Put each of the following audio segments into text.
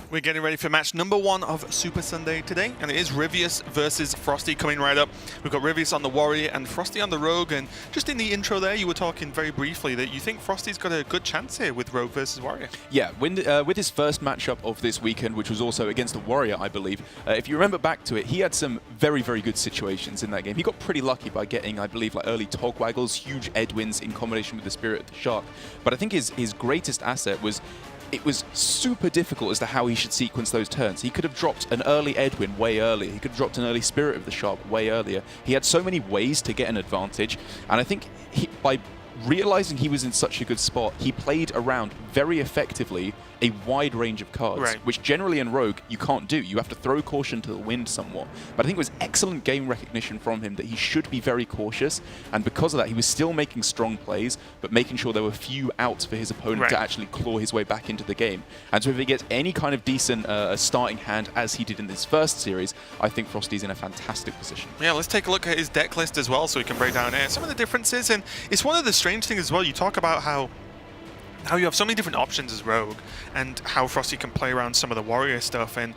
We're getting ready for match number 1 of Super Sunday today, and it is Ryvius versus FroStee coming right up. We've got Ryvius on the Warrior and FroStee on the Rogue, and just in the intro there, you were talking very briefly that you think FroStee's got a good chance here with Rogue versus Warrior. Yeah, with his first matchup of this weekend, which was also against the Warrior, I believe, if you remember back to it, he had some very, very good situations in that game. He got pretty lucky by getting, I believe, like early Tog Waggles, huge Edwins in combination with the Spirit of the Shark. But I think his greatest asset was it was super difficult as to how he should sequence those turns. He could have dropped an early Edwin way earlier. He could have dropped an early Spirit of the Shark way earlier. He had so many ways to get an advantage, and I think by realizing he was in such a good spot, he played around very effectively a wide range of cards, which generally in Rogue you can't do. You have to throw caution to the wind somewhat. But I think it was excellent game recognition from him that he should be very cautious, and because of that he was still making strong plays, but making sure there were few outs for his opponent to actually claw his way back into the game. And so if he gets any kind of decent starting hand, as he did in this first series, I think FroStee's in a fantastic position. Yeah, let's take a look at his deck list as well so we can break down some of the differences. And it's one of the strange things as well, you talk about how you have so many different options as Rogue, and how FroStee can play around some of the Warrior stuff. And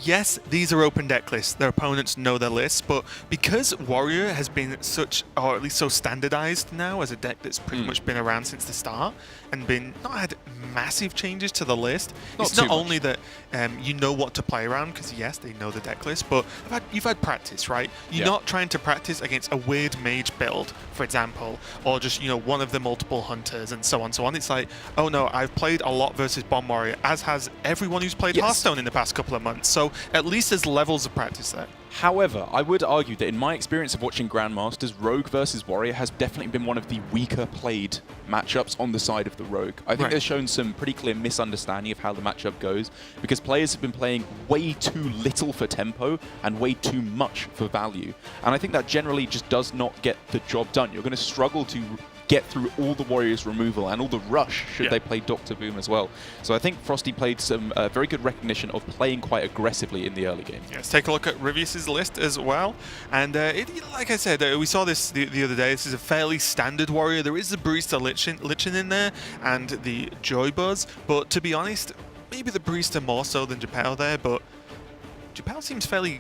yes, these are open deck lists. Their opponents know their lists, but because Warrior has been such, or at least so standardized now as a deck that's pretty much been around since the start and not had massive changes to the list, it's not only that you know what to play around, because yes, they know the deck list, but you've had practice, right? You're not trying to practice against a weird mage build, for example, or just, you know, one of the multiple hunters and so on, so on. It's like, oh no, I've played a lot versus Bomb Warrior, as has everyone who's played Hearthstone in the past couple of months. So at least there's levels of practice there. However, I would argue that in my experience of watching Grandmasters, Rogue versus Warrior has definitely been one of the weaker played matchups on the side of the Rogue. I think they've shown some pretty clear misunderstanding of how the matchup goes, because players have been playing way too little for tempo and way too much for value. And I think that generally just does not get the job done. You're going to struggle to get through all the Warriors removal and all the rush should they play Dr. Boom as well. So I think FroStee played some very good recognition of playing quite aggressively in the early game. Yeah, let's take a look at Ryvius' list as well. And like I said, we saw this the other day. This is a fairly standard Warrior. There is the Barista Lichen in there and the Joy Buzz, but to be honest, maybe the Barista more so than Japel there, but Japel seems fairly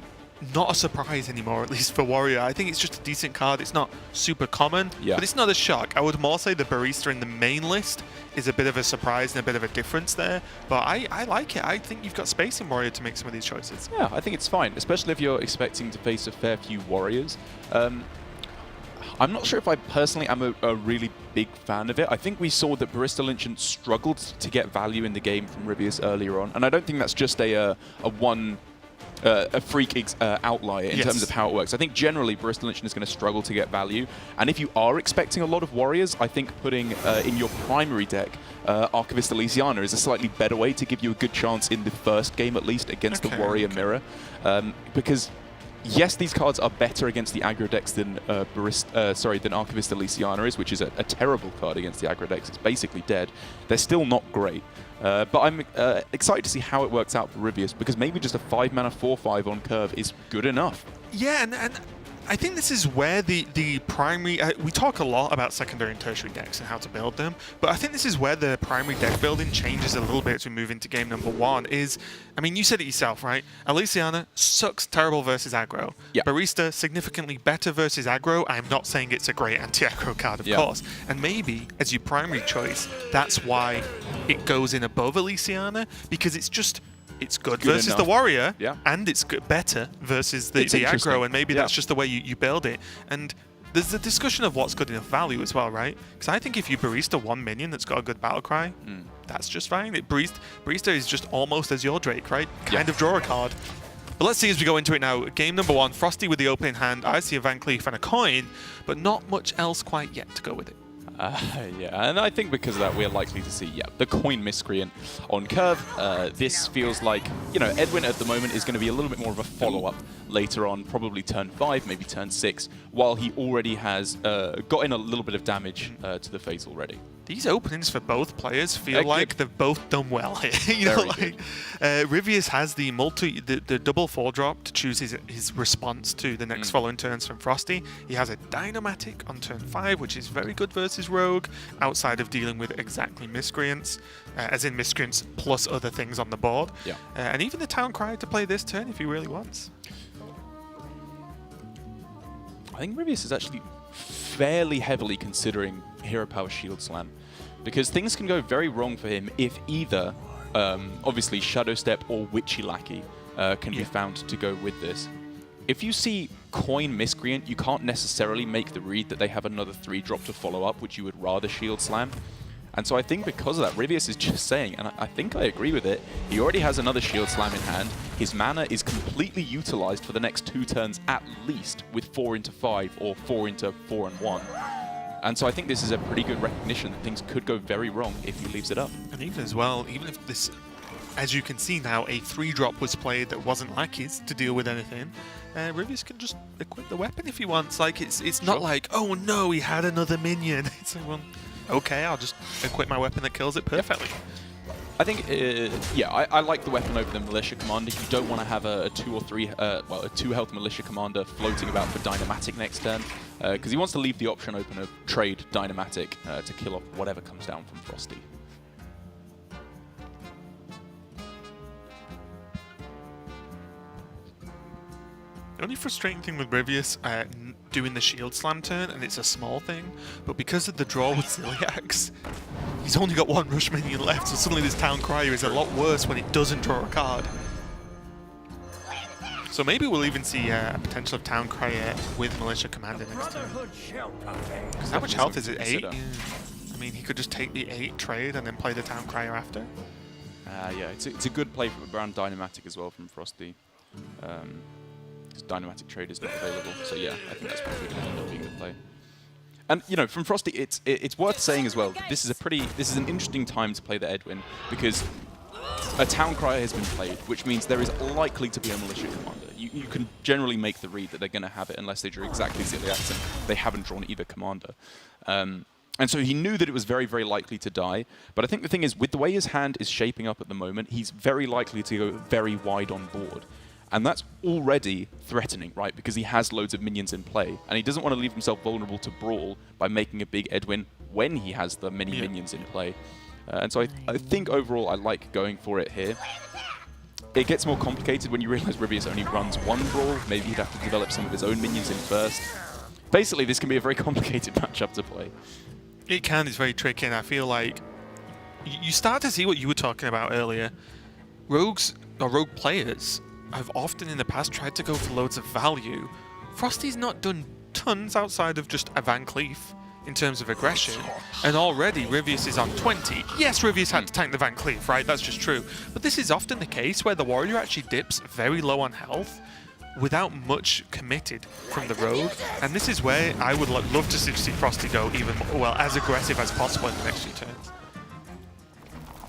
not a surprise anymore, at least for Warrior. I think it's just a decent card. It's not super common, but it's not a shock. I would more say the Barista in the main list is a bit of a surprise and a bit of a difference there, but I like it. I think you've got space in Warrior to make some of these choices. Yeah, I think it's fine, especially if you're expecting to face a fair few Warriors. I'm not sure if I personally am a really big fan of it. I think we saw that Barista Lynchant struggled to get value in the game from Ryvius earlier on, and I don't think that's just a freak outlier in terms of how it works. I think generally Barista Lynchant is going to struggle to get value, and if you are expecting a lot of Warriors, I think putting in your primary deck Archivist Elysiana is a slightly better way to give you a good chance in the first game at least against the Warrior Mirror, because yes, these cards are better against the aggro decks than than Archivist Elysiana is, which is a terrible card against the aggro decks. It's basically dead. They're still not great. But I'm excited to see how it works out for Ryvius, because maybe just a 5-mana 4/5 on curve is good enough. Yeah, and I think this is where the primary... we talk a lot about secondary and tertiary decks and how to build them, but I think this is where the primary deck building changes a little bit as we move into game number 1. I mean, you said it yourself, right? Elysiana sucks terrible versus aggro. Barista significantly better versus aggro. I'm not saying it's a great anti-aggro card, of course. And maybe, as your primary choice, that's why it goes in above Elysiana, because it's just... It's good versus the Warrior, and it's better versus the aggro, and maybe that's just the way you build it. And there's the discussion of what's good enough value as well, right? Because I think if you Barista one minion that's got a good battle cry, that's just fine. Barista is just almost as your Drake, right? Kind of draw a card. But let's see as we go into it now. Game number 1, FroStee with the opening hand. I see a Van Cleef and a coin, but not much else quite yet to go with it. Yeah, and I think because of that we're likely to see, the coin miscreant on curve. This feels like, you know, Edwin at the moment is going to be a little bit more of a follow-up later on, probably turn 5, maybe turn 6, while he already has gotten a little bit of damage to the face already. These openings for both players feel like they've both done well here. You know, like Ryvius has the double 4-drop to choose his response to the next following turns from FroStee. He has a Dynamatic on turn 5, which is very good versus Rogue, outside of dealing with exactly Miscreants, as in Miscreants plus other things on the board. Yeah. And even the Town Crier to play this turn if he really wants. I think Ryvius is actually fairly heavily considering Hero Power Shield Slam, because things can go very wrong for him if either, obviously, Shadow Step or Witchy Lackey can be found to go with this. If you see Coin Miscreant, you can't necessarily make the read that they have another 3-drop to follow up, which you would rather Shield Slam. And so I think because of that, Ryvius is just saying, and I think I agree with it, he already has another Shield Slam in hand. His mana is completely utilized for the next 2 turns at least, with 4 into 5 or 4 into 4 and 1. And so I think this is a pretty good recognition that things could go very wrong if he leaves it up. And even as well, even if this, as you can see now, a 3-drop was played that wasn't Lackey's to deal with anything, Ryvius can just equip the weapon if he wants. Like, it's not like, oh no, he had another minion. It's like, well, okay, I'll just equip my weapon that kills it perfectly. I think, yeah, I like the weapon over the Militia Commander. You don't want to have a 2 or 3, well, a 2-health Militia Commander floating about for Dynamatic next turn, because he wants to leave the option open of trade Dynamatic to kill off whatever comes down from FroStee. The only frustrating thing with Ryvius doing the Shield Slam turn, and it's a small thing, but because of the draw with Ziliax, he's only got 1 Rush minion left, so suddenly this Town Crier is a lot worse when it doesn't draw a card. So maybe we'll even see a potential of Town Crier with Militia Commander next turn. Because how much health is it? 8? Yeah. I mean, he could just take the 8 trade and then play the Town Crier after. Yeah, it's a good play from around Dynamatic as well from FroStee. Dynamatic trade is not available, so yeah, I think that's probably going to end up being the play. And you know, from FroStee, it's worth saying as well. This is an interesting time to play the Edwin, because a Town Crier has been played, which means there is likely to be a Militia Commander. You can generally make the read that they're going to have it unless they drew exactly Ziliax and they haven't drawn either Commander. And so he knew that it was very, very likely to die. But I think the thing is, with the way his hand is shaping up at the moment, he's very likely to go very wide on board. And that's already threatening, right? Because he has loads of minions in play. And he doesn't want to leave himself vulnerable to Brawl by making a big Edwin when he has the many minions in play. And so I think overall I like going for it here. It gets more complicated when you realize Ryvius only runs 1 Brawl. Maybe he'd have to develop some of his own minions in first. Basically, this can be a very complicated matchup to play. It can. It's very tricky, and I feel like you start to see what you were talking about earlier. Rogues, or rogue players, have often in the past tried to go for loads of value. FroStee's not done tons outside of just a Van Cleef in terms of aggression, and already Ryvius is on 20. Yes, Ryvius had to tank the Van Cleef, right? That's just true. But this is often the case where the warrior actually dips very low on health without much committed from the rogue, and this is where I would love to see FroStee go even more, well, as aggressive as possible in the next few turns.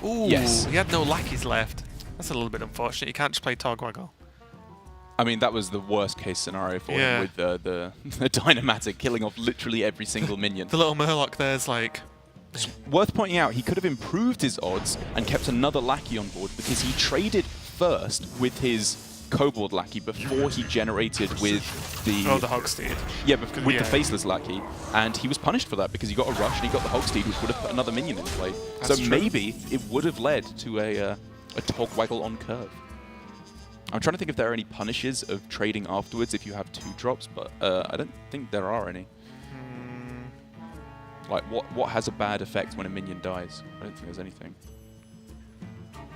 Ooh, yes. He had no lackeys left. That's a little bit unfortunate. You can't just play Togwaggle. I mean, that was the worst case scenario for him with the Dynamatic killing off literally every single minion. The little Murloc there's like... It's worth pointing out, he could have improved his odds and kept another Lackey on board, because he traded first with his Kobold Lackey before he generated with the... Oh, the Hogsteed. Yeah, with the Faceless Lackey. And he was punished for that because he got a Rush and he got the Hogsteed, which would have put another minion in play. That's so true. Maybe it would have led to a Togwaggle on curve. I'm trying to think if there are any punishes of trading afterwards if you have 2 drops, but I don't think there are any. Like, what has a bad effect when a minion dies? I don't think there's anything.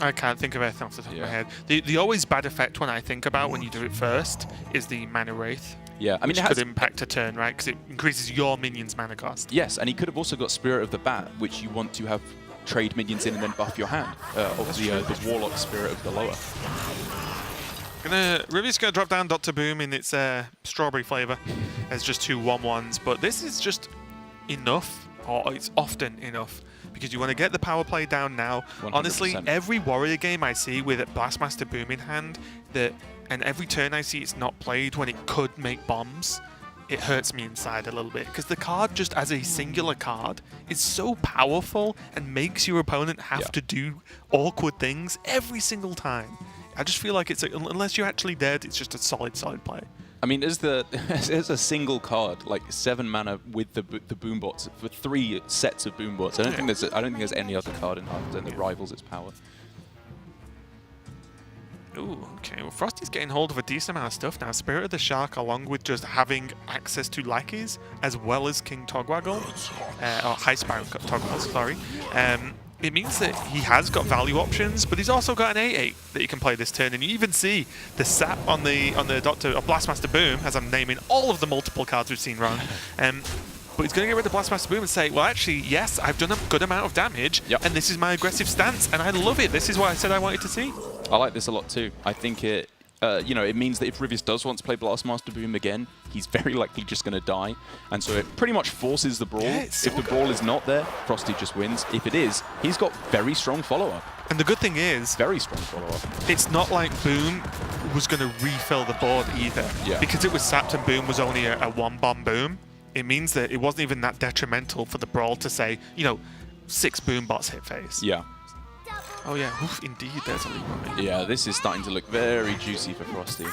I can't think of anything off the top of my head. The always bad effect when I think about when you do it first is the Mana Wraith. Yeah, I mean, it could impact a turn, right? Because it increases your minion's mana cost. Yes, and he could have also got Spirit of the Bat, which you want to have trade minions in and then buff your hand of the Warlock Spirit of the Lower. Ryvius gonna drop down Dr. Boom in its strawberry flavor as just 2 1/1s, but this is just enough, or it's often enough, because you want to get the power play down now. 100%. Honestly, every Warrior game I see with Blastmaster Boom in hand, and every turn I see it's not played when it could make bombs, it hurts me inside a little bit, because the card just as a singular card is so powerful and makes your opponent have to do awkward things every single time. I just feel like it's unless you're actually dead, it's just a solid play. I mean, as a single card, like 7 mana with the boom bots for 3 sets of boom bots, I don't think there's any other card in Hearthstone that rivals its power. Ooh, okay. Well, Frosty's getting hold of a decent amount of stuff now. Spirit of the Shark, along with just having access to lackeys, as well as King Togwaggle, or High Spiral Togwaggle, sorry. It means that he has got value options, but he's also got an 8/8 that he can play this turn. And you even see the sap on the Blastmaster Boom, as I'm naming all of the multiple cards we've seen run. But he's going to get rid of Blastmaster Boom and say, well, actually, yes, I've done a good amount of damage, and this is my aggressive stance, and I love it. This is what I said I wanted to see. I like this a lot too. I think it, it means that if Ryvius does want to play Blastmaster Boom again, he's very likely just going to die, and so it pretty much forces the brawl. If the brawl is not there, FroStee just wins. If it is, he's got very strong follow-up. And the good thing is, very strong follow-up. It's not like Boom was going to refill the board either, because it was sapped and Boom was only a 1-bomb Boom. It means that it wasn't even that detrimental for the brawl to say, 6 Boom bots hit face. Yeah. Oh yeah, oof, indeed, there's a Leroy. Yeah, this is starting to look very juicy for FroStee.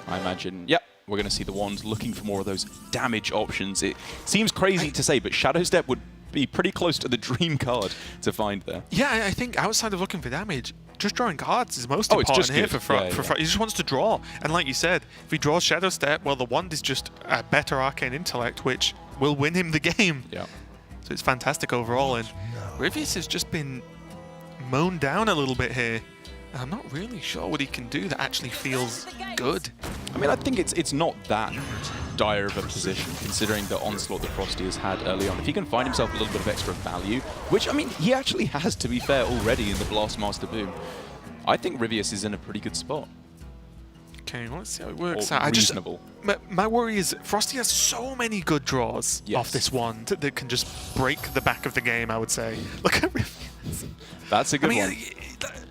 I imagine, we're going to see the Wand looking for more of those damage options. It seems crazy to say, but Shadow Step would be pretty close to the dream card to find there. Yeah, I think outside of looking for damage, just drawing cards is most important here for Frost. He just wants to draw. And like you said, if he draws Shadow Step, well, the Wand is just a better Arcane Intellect, which will win him the game. Yeah. So it's fantastic overall. And Ryvius has just been mown down a little bit here. I'm not really sure what he can do that actually feels good. I mean, I think it's not that dire of a position, considering the onslaught that FroStee has had early on. If he can find himself a little bit of extra value, which, I mean, he actually has, to be fair, already in the Blastmaster Boom, I think Ryvius is in a pretty good spot. Okay, well, let's see how it works out. Reasonable. My worry is FroStee has so many good draws off this Wand that can just break the back of the game, I would say. Look at Ryvius. That's a good one.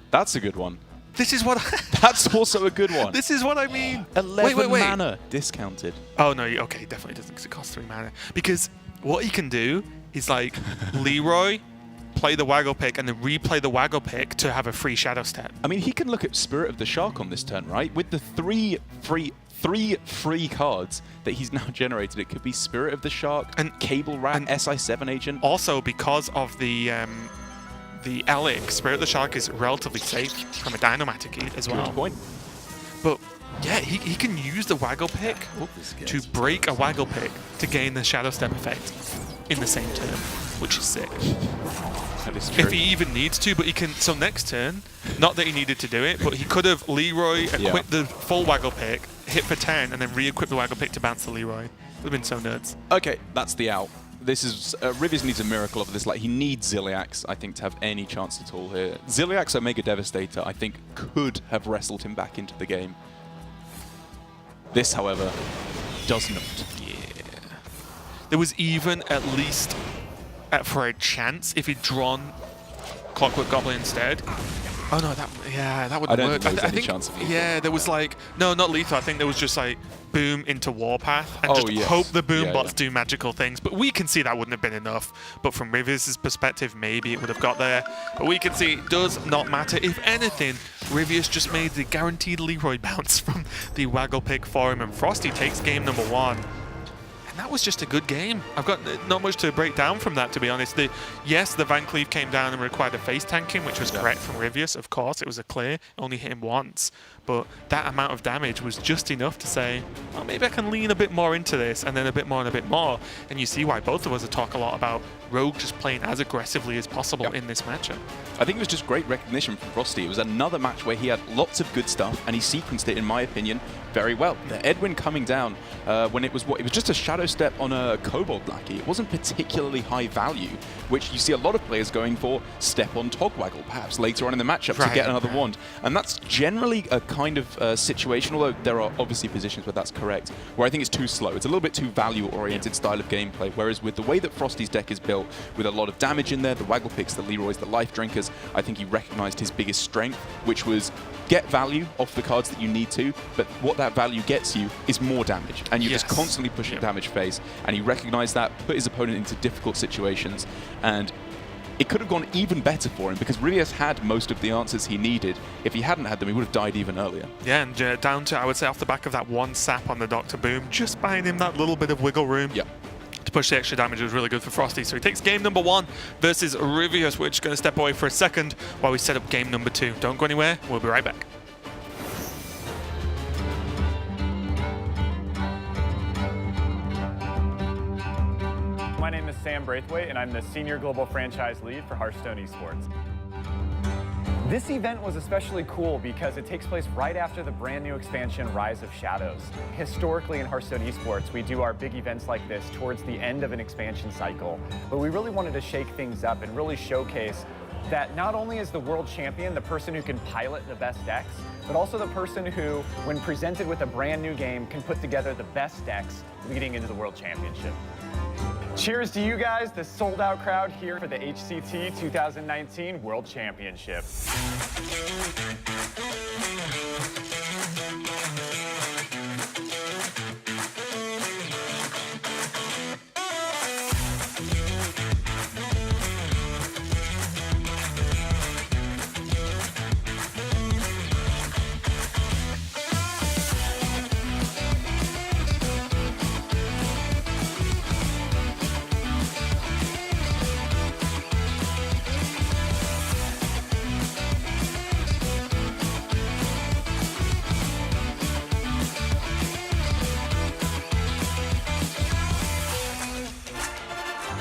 That's a good one. This is what That's also a good one. This is what I mean. 11 mana discounted. Oh, no, okay, definitely doesn't, because it costs 3 mana. Because what he can do is, like, Leroy, play the Waggle Pick, and then replay the Waggle Pick to have a free Shadow Step. I mean, he can look at Spirit of the Shark on this turn, right? With the three free cards that he's now generated, it could be Spirit of the Shark, and Cable Rat, and SI7 Agent. Also, because of the Elix, Spirit of the Shark is relatively safe from a Dynomatic as well. Good point. But yeah, he can use the Waggle Pick to break a Waggle Pick to gain the Shadow Step effect in the same turn, which is sick. That is true. If he even needs to, but he can. So next turn, not that he needed to do it, but he could have Leroy equip the full Waggle Pick, hit for 10, and then re-equip the Waggle Pick to bounce the Leroy. It would have been so nuts. Okay, that's the out. This is Ryvius needs a miracle of this. Like, he needs Ziliax, I think, to have any chance at all here. Ziliax Omega Devastator, I think, could have wrestled him back into the game. This, however, does not. Yeah. There was even at least for a chance if he'd drawn Clockwork Goblin instead. Oh no, that wouldn't work. I think chance of lethal. Yeah, there was like no, not lethal. I think there was just like Boom into Warpath and just hope the Boom bots do magical things. But we can see that wouldn't have been enough. But from Ryvius' perspective, maybe it would have got there. But we can see it does not matter. If anything, Ryvius just made the guaranteed Leroy bounce from the Waggle Pick for him, and FroStee takes game number 1. And that was just a good game. I've got not much to break down from that, to be honest. Yes, the Van Cleave came down and required a face tanking, which was correct from Ryvius. Of course, it was a clear. Only hit him once. But that amount of damage was just enough to say, well, maybe I can lean a bit more into this, and then a bit more and a bit more. And you see why both of us talk a lot about Rogue just playing as aggressively as possible in this matchup. I think it was just great recognition from FroStee. It was another match where he had lots of good stuff, and he sequenced it, in my opinion, very well. The Edwin coming down when it was just a Shadow Step on a Kobold Lackey. It wasn't particularly high value, which you see a lot of players going for Step on Togwaggle, perhaps later on in the matchup to get another Wand. And that's generally a kind of situation, although there are obviously positions where that's correct, where I think it's too slow. It's a little bit too value-oriented style of gameplay, whereas with the way that FroStee's deck is built, with a lot of damage in there, the Waggle Picks, the Leroys, the Life Drinkers, I think he recognized his biggest strength, which was get value off the cards that you need to, but what that value gets you is more damage, and you're just constantly pushing damage phase, and he recognized that, put his opponent into difficult situations, and it could have gone even better for him because Ryvius had most of the answers he needed. If he hadn't had them, he would have died even earlier. Yeah, and down to, I would say, off the back of that one sap on the Dr. Boom, just buying him that little bit of wiggle room. Yep. To push the extra damage was really good for FroStee. So he takes game number 1 versus Ryvius. We're just going to step away for a second while we set up game number 2. Don't go anywhere. We'll be right back. My name is Sam Braithwaite, and I'm the Senior Global Franchise Lead for Hearthstone Esports. This event was especially cool because it takes place right after the brand new expansion, Rise of Shadows. Historically in Hearthstone Esports, we do our big events like this towards the end of an expansion cycle, but we really wanted to shake things up and really showcase that not only is the world champion the person who can pilot the best decks, but also the person who, when presented with a brand new game, can put together the best decks leading into the World Championship. Cheers to you guys, the sold-out crowd here for the HCT 2019 World Championship.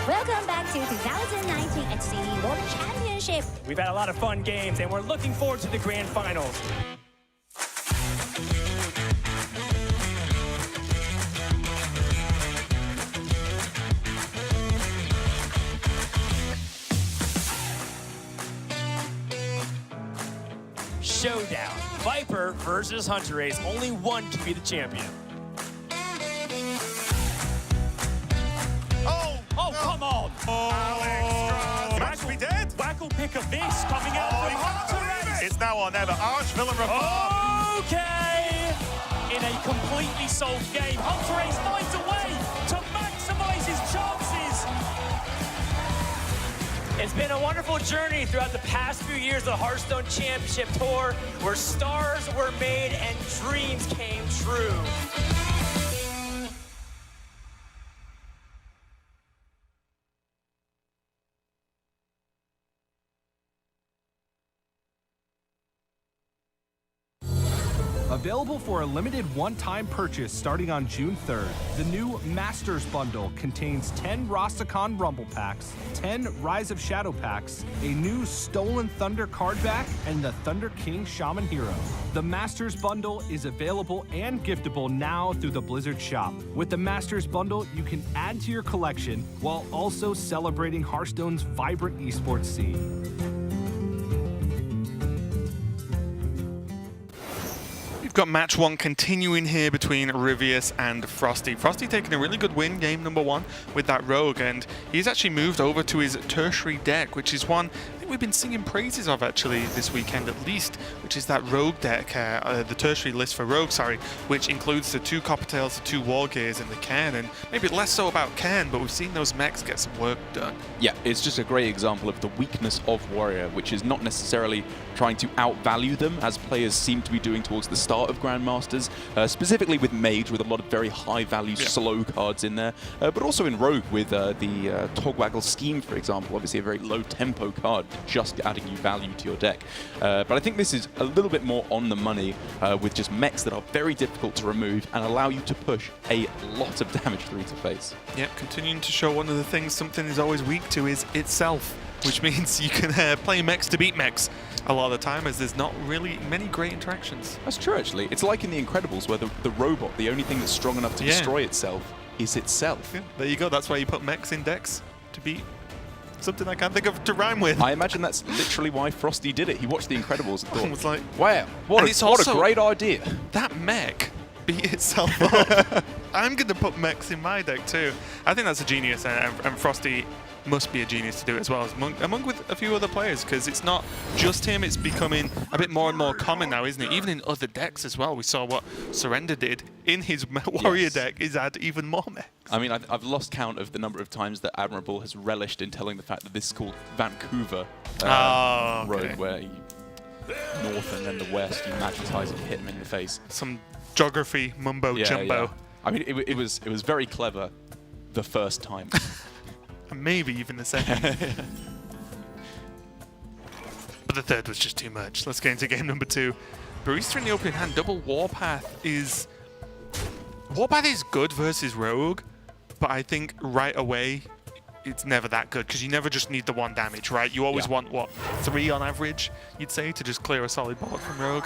Welcome back to 2019 HCT World Championship. We've had a lot of fun games, and we're looking forward to the grand finals. Showdown. Viper versus Hunter Race. Only one can be the champion. Oh, come on! Alex, we dead? Wacko pick a face coming out from Hunter Race. It's now or never. Arch-villain reform. Okay! In a completely solved game, Hunter Race finds a way to maximize his chances. It's been a wonderful journey throughout the past few years of the Hearthstone Championship Tour, where stars were made and dreams came true. Available for a limited one-time purchase starting on June 3rd, the new Masters Bundle contains 10 Rastakhan Rumble Packs, 10 Rise of Shadow Packs, a new Stolen Thunder card back, and the Thunder King Shaman Hero. The Masters Bundle is available and giftable now through the Blizzard shop. With the Masters Bundle, you can add to your collection while also celebrating Hearthstone's vibrant esports scene. We've got match 1 continuing here between Ryvius and FroStee. FroStee taking a really good win, game number 1, with that Rogue, and he's actually moved over to his tertiary deck, which is one I think we've been singing praises of actually this weekend at least, which is that Rogue deck, the tertiary list for Rogue, sorry, which includes the 2 Copper Tails, the 2 War Gears, and the Cairn, and maybe less so about Cairn, but we've seen those mechs get some work done. Yeah, it's just a great example of the weakness of Warrior, which is not necessarily trying to outvalue them, as players seem to be doing towards the start of Grandmasters, specifically with Mage, with a lot of very high-value slow cards in there, but also in Rogue with the Togwaggle Scheme, for example, obviously a very low-tempo card, just adding you value to your deck. But I think this is a little bit more on the money, with just mechs that are very difficult to remove and allow you to push a lot of damage through to face. Yep, continuing to show one of the things something is always weak to is itself, which means you can play mechs to beat mechs a lot of the time, as there's not really many great interactions. That's true, actually. It's like in The Incredibles, where the robot, the only thing that's strong enough to destroy itself is itself. Yeah, there you go. That's why you put mechs in decks, to beat something I can't think of to rhyme with. I imagine that's literally why FroStee did it. He watched The Incredibles and thought, was like, wow, what a great idea. That mech beat itself up. I'm going to put mechs in my deck too. I think that's a genius, and FroStee must be a genius to do it as well, as among with a few other players, because it's not just him, it's becoming a bit more and more common now, isn't it? Even in other decks as well. We saw what Surrender did in his Warrior deck is add even more mechs. I mean, I've lost count of the number of times that Admirable has relished in telling the fact that this is called Vancouver Road, where you north and then the west, you magnetize and hit him in the face. Some geography mumbo jumbo. Yeah. I mean, it was very clever the first time. And maybe even the second. But the third was just too much. Let's get into game number 2. Barista in the opening hand. Double Warpath is... Warpath is good versus Rogue, but I think right away it's never that good, because you never just need the 1 damage, right? You always want, what, 3 on average, you'd say, to just clear a solid board from Rogue.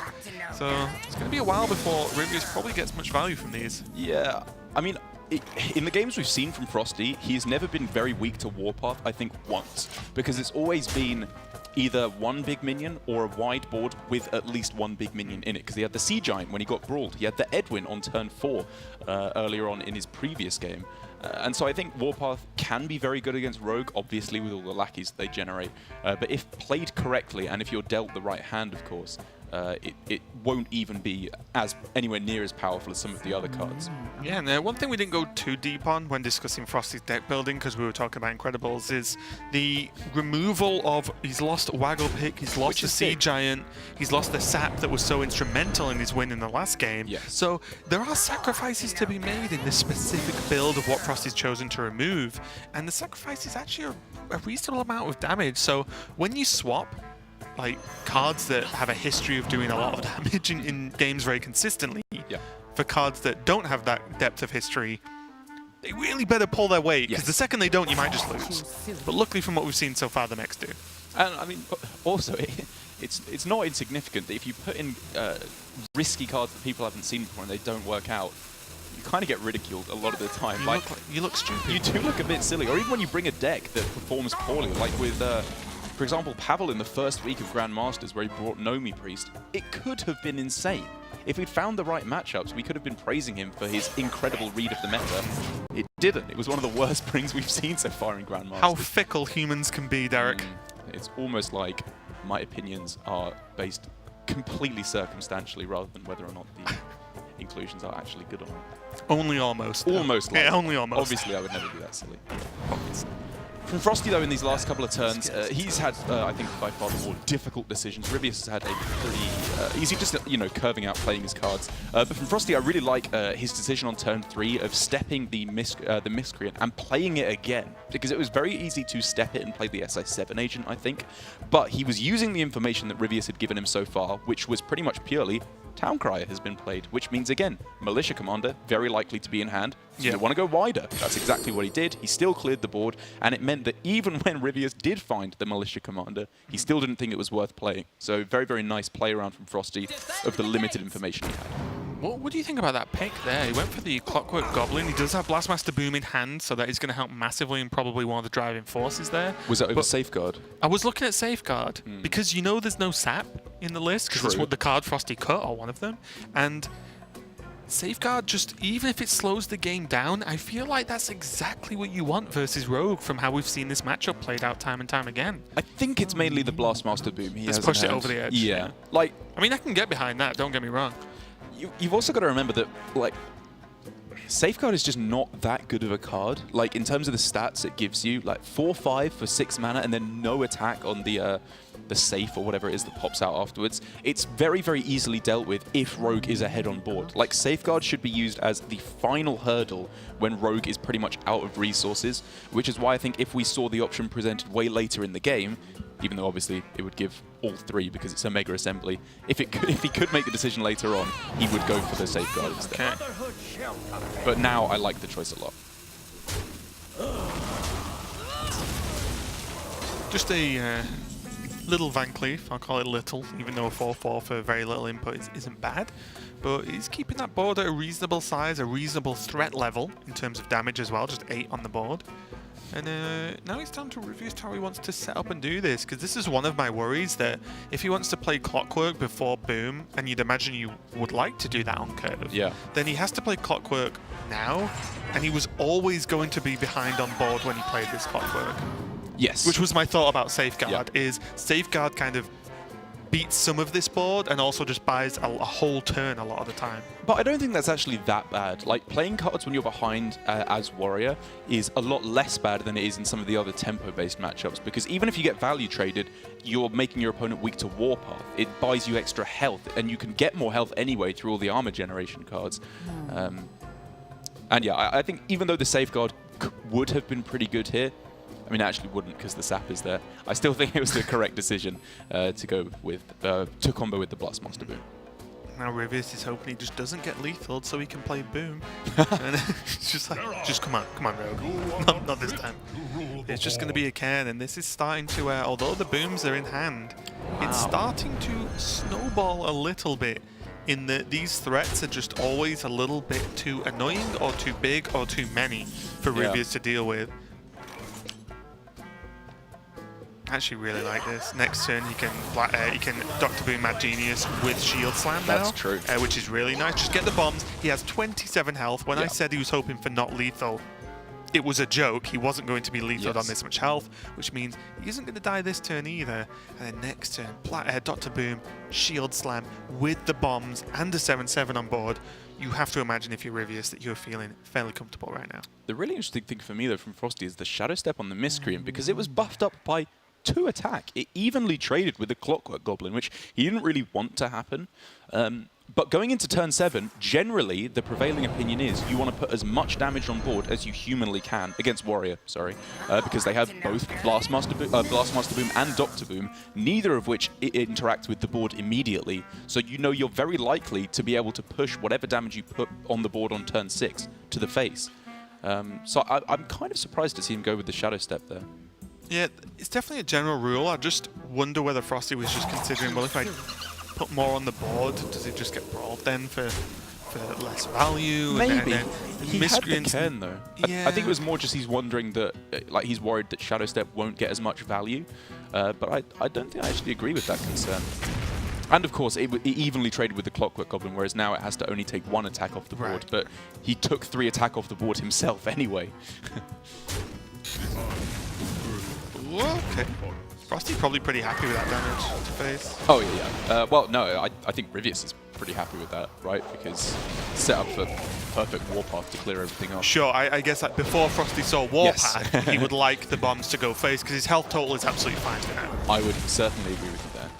So it's going to be a while before Ryvius probably gets much value from these. Yeah, I mean, in the games we've seen from FroStee, he's never been very weak to Warpath, I think, once. Because it's always been either 1 big minion or a wide board with at least 1 big minion in it. Because he had the Sea Giant when he got brawled. He had the Edwin on turn 4 earlier on in his previous game. And so I think Warpath can be very good against Rogue, obviously, with all the lackeys they generate. But if played correctly, and if you're dealt the right hand, of course, it won't even be anywhere near as powerful as some of the other cards. Yeah, and one thing we didn't go too deep on when discussing FroStee's deck building, because we were talking about Incredibles, is the removal of... He's lost Waggle Pick, he's lost the Sea Giant, he's lost the Sap that was so instrumental in his win in the last game. Yes. So there are sacrifices to be made in this specific build of what FroStee's chosen to remove, and the sacrifice is actually a reasonable amount of damage. So when you swap like cards that have a history of doing a lot of damage in games very consistently, for cards that don't have that depth of history, they really better pull their weight, because the second they don't, you might just lose. But luckily, from what we've seen so far, the mechs do. And I mean, also, it's not insignificant that if you put in risky cards that people haven't seen before and they don't work out, you kind of get ridiculed a lot of the time. You look stupid. You do look a bit silly. Or even when you bring a deck that performs poorly, like with... for example, Pavel in the first week of Grandmasters, where he brought Nomi Priest, it could have been insane. If we'd found the right matchups, we could have been praising him for his incredible read of the meta. It didn't. It was one of the worst brings we've seen so far in Grandmasters. How fickle humans can be, Derek. It's almost like my opinions are based completely circumstantially rather than whether or not the inclusions are actually good or not. Only almost. Almost. Like, yeah, only almost. Obviously, I would never be that silly. From FroStee, though, in these last couple of turns, he's had, I think, by far the more difficult decisions. Ryvius has had a pretty easy, just, curving out, playing his cards. But from FroStee, I really like his decision on turn 3 of stepping the Miscreant and playing it again. Because it was very easy to step it and play the SI7 agent, I think. But he was using the information that Ryvius had given him so far, which was pretty much purely Town Crier has been played, which means, again, Militia Commander, very likely to be in hand. So you want to go wider. That's exactly what he did. He still cleared the board, and it meant that even when Ryvius did find the Militia Commander, he still didn't think it was worth playing. So very, very nice play around from FroStee of the limited information he had. What do you think about that pick there? He went for the Clockwork Goblin. He does have Blastmaster Boom in hand, so that is going to help massively and probably one of the driving forces there. Was that over Safeguard? I was looking at Safeguard, because there's no Sap in the list, because it's what the card FroStee cut, or one of them. And Safeguard, just even if it slows the game down, I feel like that's exactly what you want versus Rogue from how we've seen this matchup played out time and time again. I think it's mainly the Blastmaster Boom. Let's push it over the edge. Yeah. I mean, I can get behind that, don't get me wrong. You've also got to remember that, Safeguard is just not that good of a card. In terms of the stats it gives you, 4/5 for 6 mana and then no attack on the safe or whatever it is that pops out afterwards. It's very, very easily dealt with if Rogue is ahead on board. Safeguard should be used as the final hurdle when Rogue is pretty much out of resources, which is why I think if we saw the option presented way later in the game, even though obviously it would give all 3 because it's a Mega Assembly, if he could make the decision later on, he would go for the Safeguard instead. Okay. But now I like the choice a lot. Just a little Van Cleef, I'll call it little, even though a 4/4 for very little input isn't bad. But he's keeping that board at a reasonable size, a reasonable threat level in terms of damage as well, just 8 on the board. And now it's time to review how he wants to set up and do this, because this is one of my worries, that if he wants to play Clockwork before Boom, and you'd imagine you would like to do that on curve, then he has to play Clockwork now, and he was always going to be behind on board when he played this Clockwork. Yes. Which was my thought about Safeguard, is Safeguard kind of beats some of this board and also just buys a whole turn a lot of the time. But I don't think that's actually that bad. Like, playing cards when you're behind as Warrior is a lot less bad than it is in some of the other tempo-based matchups, because even if you get value traded, you're making your opponent weak to Warpath. It buys you extra health, and you can get more health anyway through all the armor generation cards. And yeah, I think even though the Safeguard would have been pretty good here, I mean, it actually wouldn't because the sap is there. I still think it was the correct decision to go with, to combo with the Blastmaster Boom. Now Ryvius is hoping he just doesn't get lethal so he can play Boom. And it's just like, just come on, Rogue. Not this time. It's just going to be a Cairn, and this is starting to, although the Booms are in hand, it's starting to snowball a little bit in that these threats are just always a little bit too annoying or too big or too many for Ryvius to deal with. I actually really like this. Next turn, he can Dr. Boom Mad Genius with Shield Slam now. That's true. Which is really nice. Just get the bombs. He has 27 health. When I said he was hoping for not lethal, it was a joke. He wasn't going to be lethal on this much health, which means he isn't going to die this turn either. And then next turn, Dr. Boom, Shield Slam with the bombs and a 7/7 on board. You have to imagine, if you're Ryvius, that you're feeling fairly comfortable right now. The really interesting thing for me, though, from FroStee is the Shadow Step on the Miscreant, because it was buffed up by 2 attack. It evenly traded with the Clockwork Goblin, which he didn't really want to happen. But going into turn 7, generally, the prevailing opinion is you want to put as much damage on board as you humanly can against Warrior, because they have both Blastmaster Boom and Dr. Boom, neither of which interact with the board immediately. So you know you're very likely to be able to push whatever damage you put on the board on turn 6 to the face. So I'm kind of surprised to see him go with the Shadow Step there. Yeah, it's definitely a general rule. I just wonder whether FroStee was just considering, well, if I put more on the board, does it just get brawled then for less value? Maybe. And he had the Cairn, though. Yeah. I think it was more just he's wondering that, like, he's worried that Shadow Step won't get as much value. But I don't think I actually agree with that concern. And of course, it evenly traded with the Clockwork Goblin, whereas now it has to only take 1 attack off the board. Right. But he took 3 attack off the board himself anyway. Okay. FroStee probably pretty happy with that damage to face. Oh, yeah. Well, no, I think Ryvius is pretty happy with that, right? Because set up for perfect Warpath to clear everything off. Sure, I guess that before FroStee saw Warpath, he would like the bombs to go face, because his health total is absolutely fine for now. I would certainly agree with you there.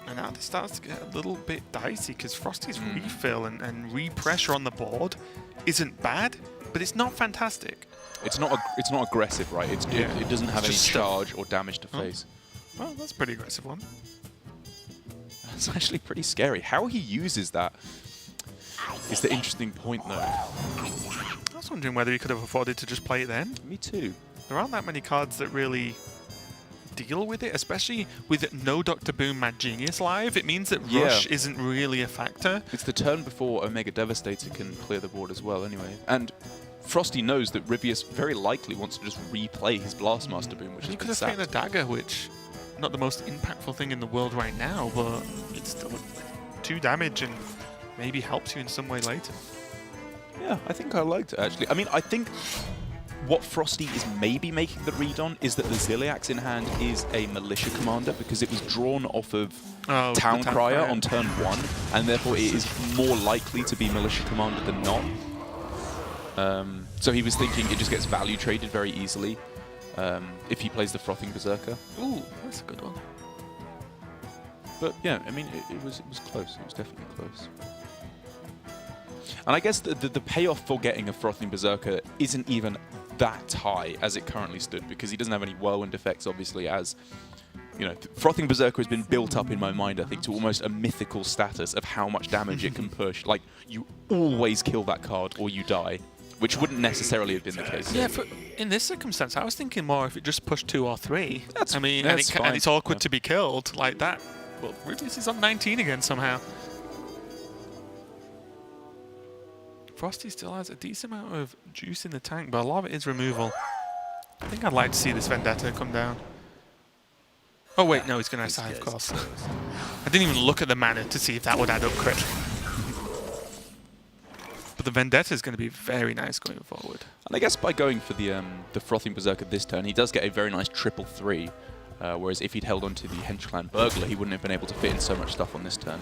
And now this starts to get a little bit dicey, because FroStee's refill and re-pressure on the board isn't bad, but it's not fantastic. It's not aggressive, right? It doesn't have any charge or damage to face. Well, that's a pretty aggressive one. It's actually pretty scary. How he uses that is the interesting point, though. I was wondering whether he could have afforded to just play it then. Me too. There aren't that many cards that really deal with it, especially with no Dr. Boom Mad Genius live. It means that Rush isn't really a factor. It's the turn before Omega Devastator can clear the board as well, anyway. And FroStee knows that Ryvius very likely wants to just replay his Blastmaster Boom, which He is could have taken a dagger, which not the most impactful thing in the world right now, but it's still 2 damage and maybe helps you in some way later. Yeah, I think I liked it, actually. I mean, I think what FroStee is maybe making the read on is that the Ziliax in hand is a Militia Commander, because it was drawn off of Town Crier on turn 1, and therefore it is more likely to be Militia Commander than not. So he was thinking it just gets value traded very easily if he plays the Frothing Berserker. Ooh, that's a good one. But yeah, I mean, it was close. It was definitely close. And I guess the payoff for getting a Frothing Berserker isn't even that high as it currently stood, because he doesn't have any Whirlwind effects, obviously, as, you know, Frothing Berserker has been built up in my mind, I think, to almost a mythical status of how much damage it can push. Like, you always kill that card or you die, which wouldn't necessarily have been the case. Yeah, in this circumstance, I was thinking more if it just pushed 2 or 3. I mean, and it's awkward to be killed like that. Well, Ryvius is on 19 again somehow. FroStee still has a decent amount of juice in the tank, but a lot of it is removal. I think I'd like to see this Vendetta come down. Oh wait, no, he's going to SI, of course. I didn't even look at the mana to see if that would add up crit. But the Vendetta is going to be very nice going forward. And I guess by going for the Frothing Berserker this turn, he does get a very nice 3-3. Whereas if he'd held on to the Hench Clan Burglar, he wouldn't have been able to fit in so much stuff on this turn.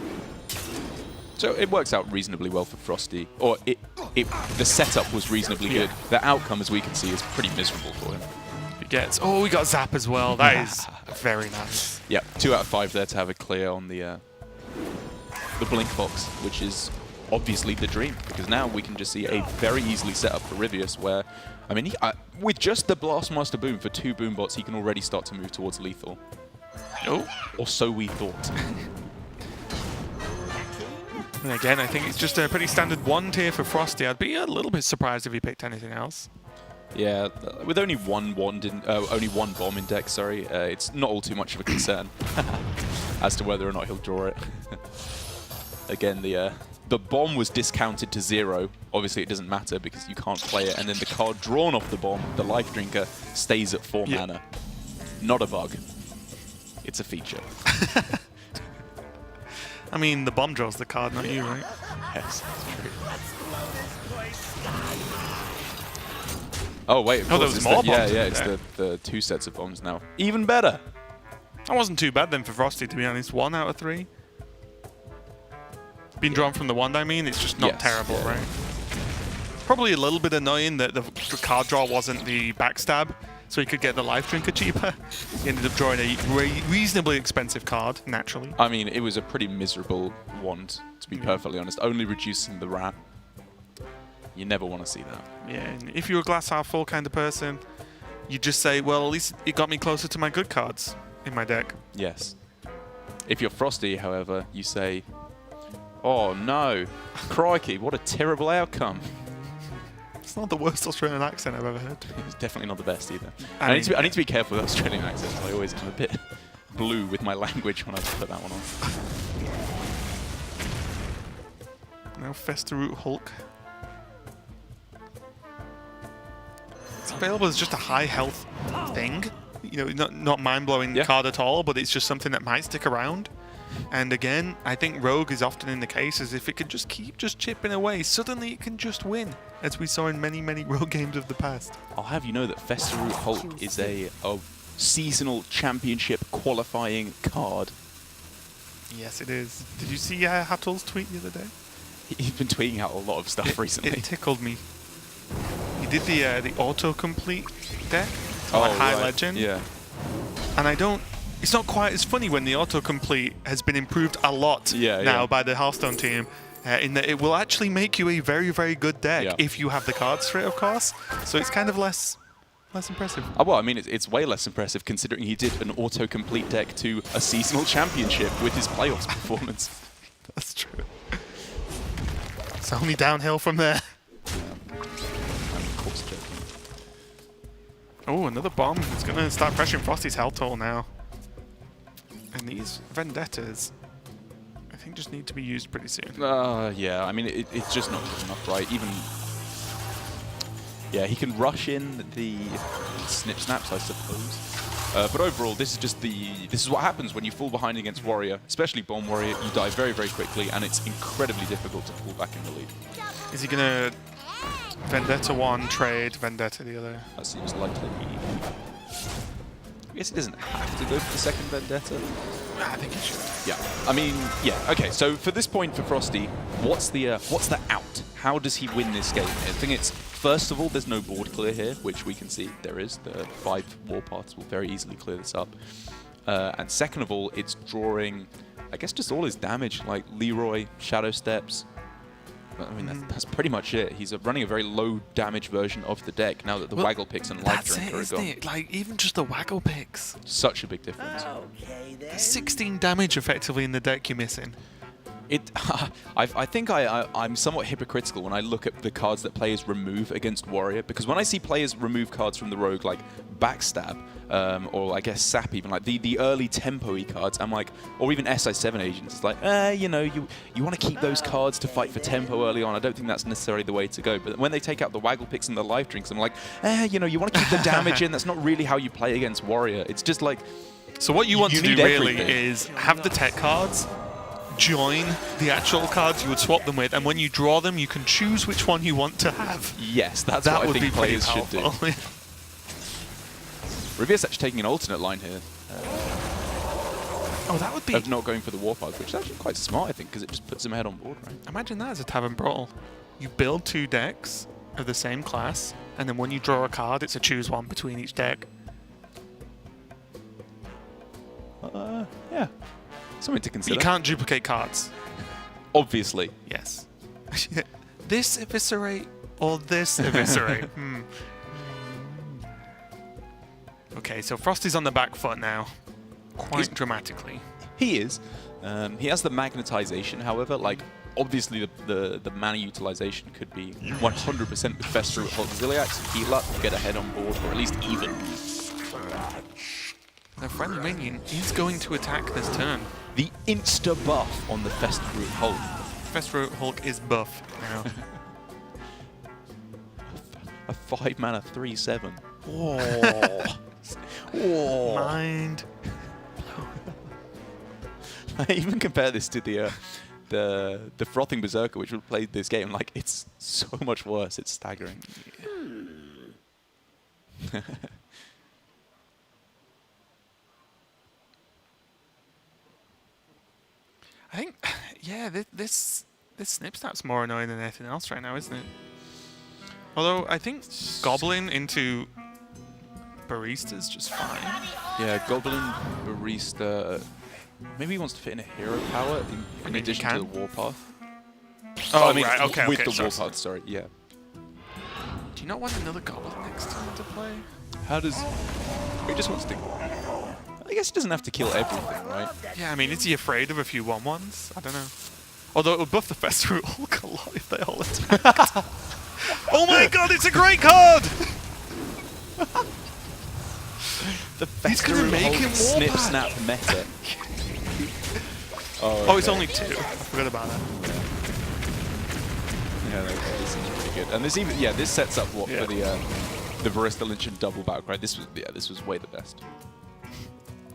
So it works out reasonably well for FroStee. Or the setup was reasonably good. The outcome, as we can see, is pretty miserable for him. He gets... Oh, we got Zap as well. That is very nice. Yeah, 2 out of 5 there to have a clear on the Blink Box, which is obviously the dream, because now we can just see a very easily set up for Ryvius, where, I mean, with just the Blastmaster Boom for 2 boom bots, he can already start to move towards lethal. Oh. Or so we thought. And again, I think it's just a pretty standard 1 tier for FroStee. I'd be a little bit surprised if he picked anything else. Yeah, with only one wand in, only 1 bomb in deck, sorry, it's not all too much of a concern as to whether or not he'll draw it. Again, the bomb was discounted to 0. Obviously, it doesn't matter because you can't play it. And then the card drawn off the bomb, the Life Drinker, stays at 4 mana. Not a bug. It's a feature. I mean, the bomb draws the card, not you, right? Yes, that's true. Oh, wait. Of there course, was more bombs. Yeah, it's the 2 sets of bombs now. Even better. That wasn't too bad then for FroStee, to be honest. 1 out of 3. Being drawn from the wand, I mean, it's just not terrible, right? Probably a little bit annoying that the card draw wasn't the backstab, so he could get the Life Drinker cheaper. He ended up drawing a reasonably expensive card, naturally. I mean, it was a pretty miserable wand, to be perfectly honest. Only reducing the rat. You never want to see that. Yeah, and if you're a glass half full kind of person, you just say, well, at least it got me closer to my good cards in my deck. Yes. If you're FroStee, however, you say, oh no, crikey, what a terrible outcome. It's not the worst Australian accent I've ever heard. It's definitely not the best either. I need to be careful with Australian accents. I always am a bit blue with my language when I put that one on. Now Festeroot Hulk. It's available as just a high health thing. You know, not mind-blowing card at all, but it's just something that might stick around. And again, I think Rogue is often in the case as if it could just keep chipping away, suddenly it can just win, as we saw in many, many Rogue games of the past. I'll have you know that Festeroot Hulk is a seasonal championship qualifying card. Yes, it is. Did you see Hattle's tweet the other day? He's been tweeting out a lot of stuff recently. It tickled me. He did the autocomplete deck, High Legend. Yeah. And I don't... It's not quite as funny when the autocomplete has been improved a lot now by the Hearthstone team, in that it will actually make you a very, very good deck if you have the cards for it, of course. So it's kind of less impressive. Well, I mean, it's way less impressive considering he did an autocomplete deck to a seasonal championship with his playoffs performance. That's true. It's only downhill from there. I'm of course joking. Oh, another bomb. It's going to start pressuring Frosty's health total now. And these Vendettas, I think, just need to be used pretty soon. Yeah, I mean, it's just not good enough, right? Even... Yeah, he can rush in the snip snaps, I suppose. But overall, this is what happens when you fall behind against Warrior, especially Bomb Warrior. You die very, very quickly, and it's incredibly difficult to pull back in the lead. Is he going to Vendetta 1, trade, Vendetta the other? That seems likely. I guess he doesn't have to go for the second Vendetta. I think he should. Yeah, I mean, yeah. Okay, so for this point for FroStee, what's the out? How does he win this game? I think it's, first of all, there's no board clear here, which we can see there is. The 5 Warpaths will very easily clear this up. And second of all, it's drawing, I guess, just all his damage, like Leroy, Shadow Steps. I mean, that's pretty much it. He's running a very low damage version of the deck now that the Waggle Picks and Life Drinker are gone. It? Like, even just the Waggle Picks. Such a big difference. There's 16 damage effectively in the deck you're missing. I think I'm somewhat hypocritical when I look at the cards that players remove against Warrior, because when I see players remove cards from the Rogue like Backstab, or I guess Sap even, like the early tempo-y cards, I'm like, or even SI7 agents, it's like, you know, you want to keep those cards to fight for tempo early on. I don't think that's necessarily the way to go. But when they take out the Waggle Picks and the Life Drinks, I'm like, you know, you want to keep the damage in. That's not really how you play against Warrior. It's just like... So what you want to do really is have the tech cards, join the actual cards you would swap them with, and when you draw them, you can choose which one you want to have. Yes, that's That what I would think be pretty players should do. powerful. Ryvius actually taking an alternate line here Oh, that would be... of not going for the Warpath, which is actually quite smart, I think, because it just puts him ahead on board, right? Imagine that as a Tavern Brawl. You build 2 decks of the same class, and then when you draw a card, it's a choose one between each deck. Yeah. Something to consider. You can't duplicate cards. Obviously. Yes. This Eviscerate or this Eviscerate? Okay, so FroStee's on the back foot now. Quite dramatically. He is. He has the magnetization, however, like, obviously the mana utilization could be 100% with Fester Hulk Ziliax. Heal up, get ahead on board, or at least even. The friendly minion is going to attack this turn. The insta buff on the Fester Hulk. Fester Hulk is buff now. A 5 mana 3/7. Oh. Oh. Mind. I even compare this to the Frothing Berserker, which we played this game. Like, it's so much worse. It's staggering. I think, yeah, this snip snap's more annoying than anything else right now, isn't it? Although I think Goblin into Barista's just fine. Yeah, Goblin, Barista. Maybe he wants to fit in a hero power in addition to the Warpath. Oh, I mean, right, okay, with okay, the Warpath, sorry, yeah. Do you not want another Goblin next turn to play? How does... He just wants to... I guess he doesn't have to kill everything, right? Yeah, I mean, is he afraid of a few 1/1s? I don't know. Although it would buff the Fester Hulk a lot if they all attacked. Oh my god, it's a great card! The He's gonna Fester make Hulk him snip Warpath. snap meta. Oh, it's only 2. I forgot about that. Yeah, okay, this seems pretty good. And this even, yeah, this sets up what for the Barista Lynch and double back, right? This was way the best.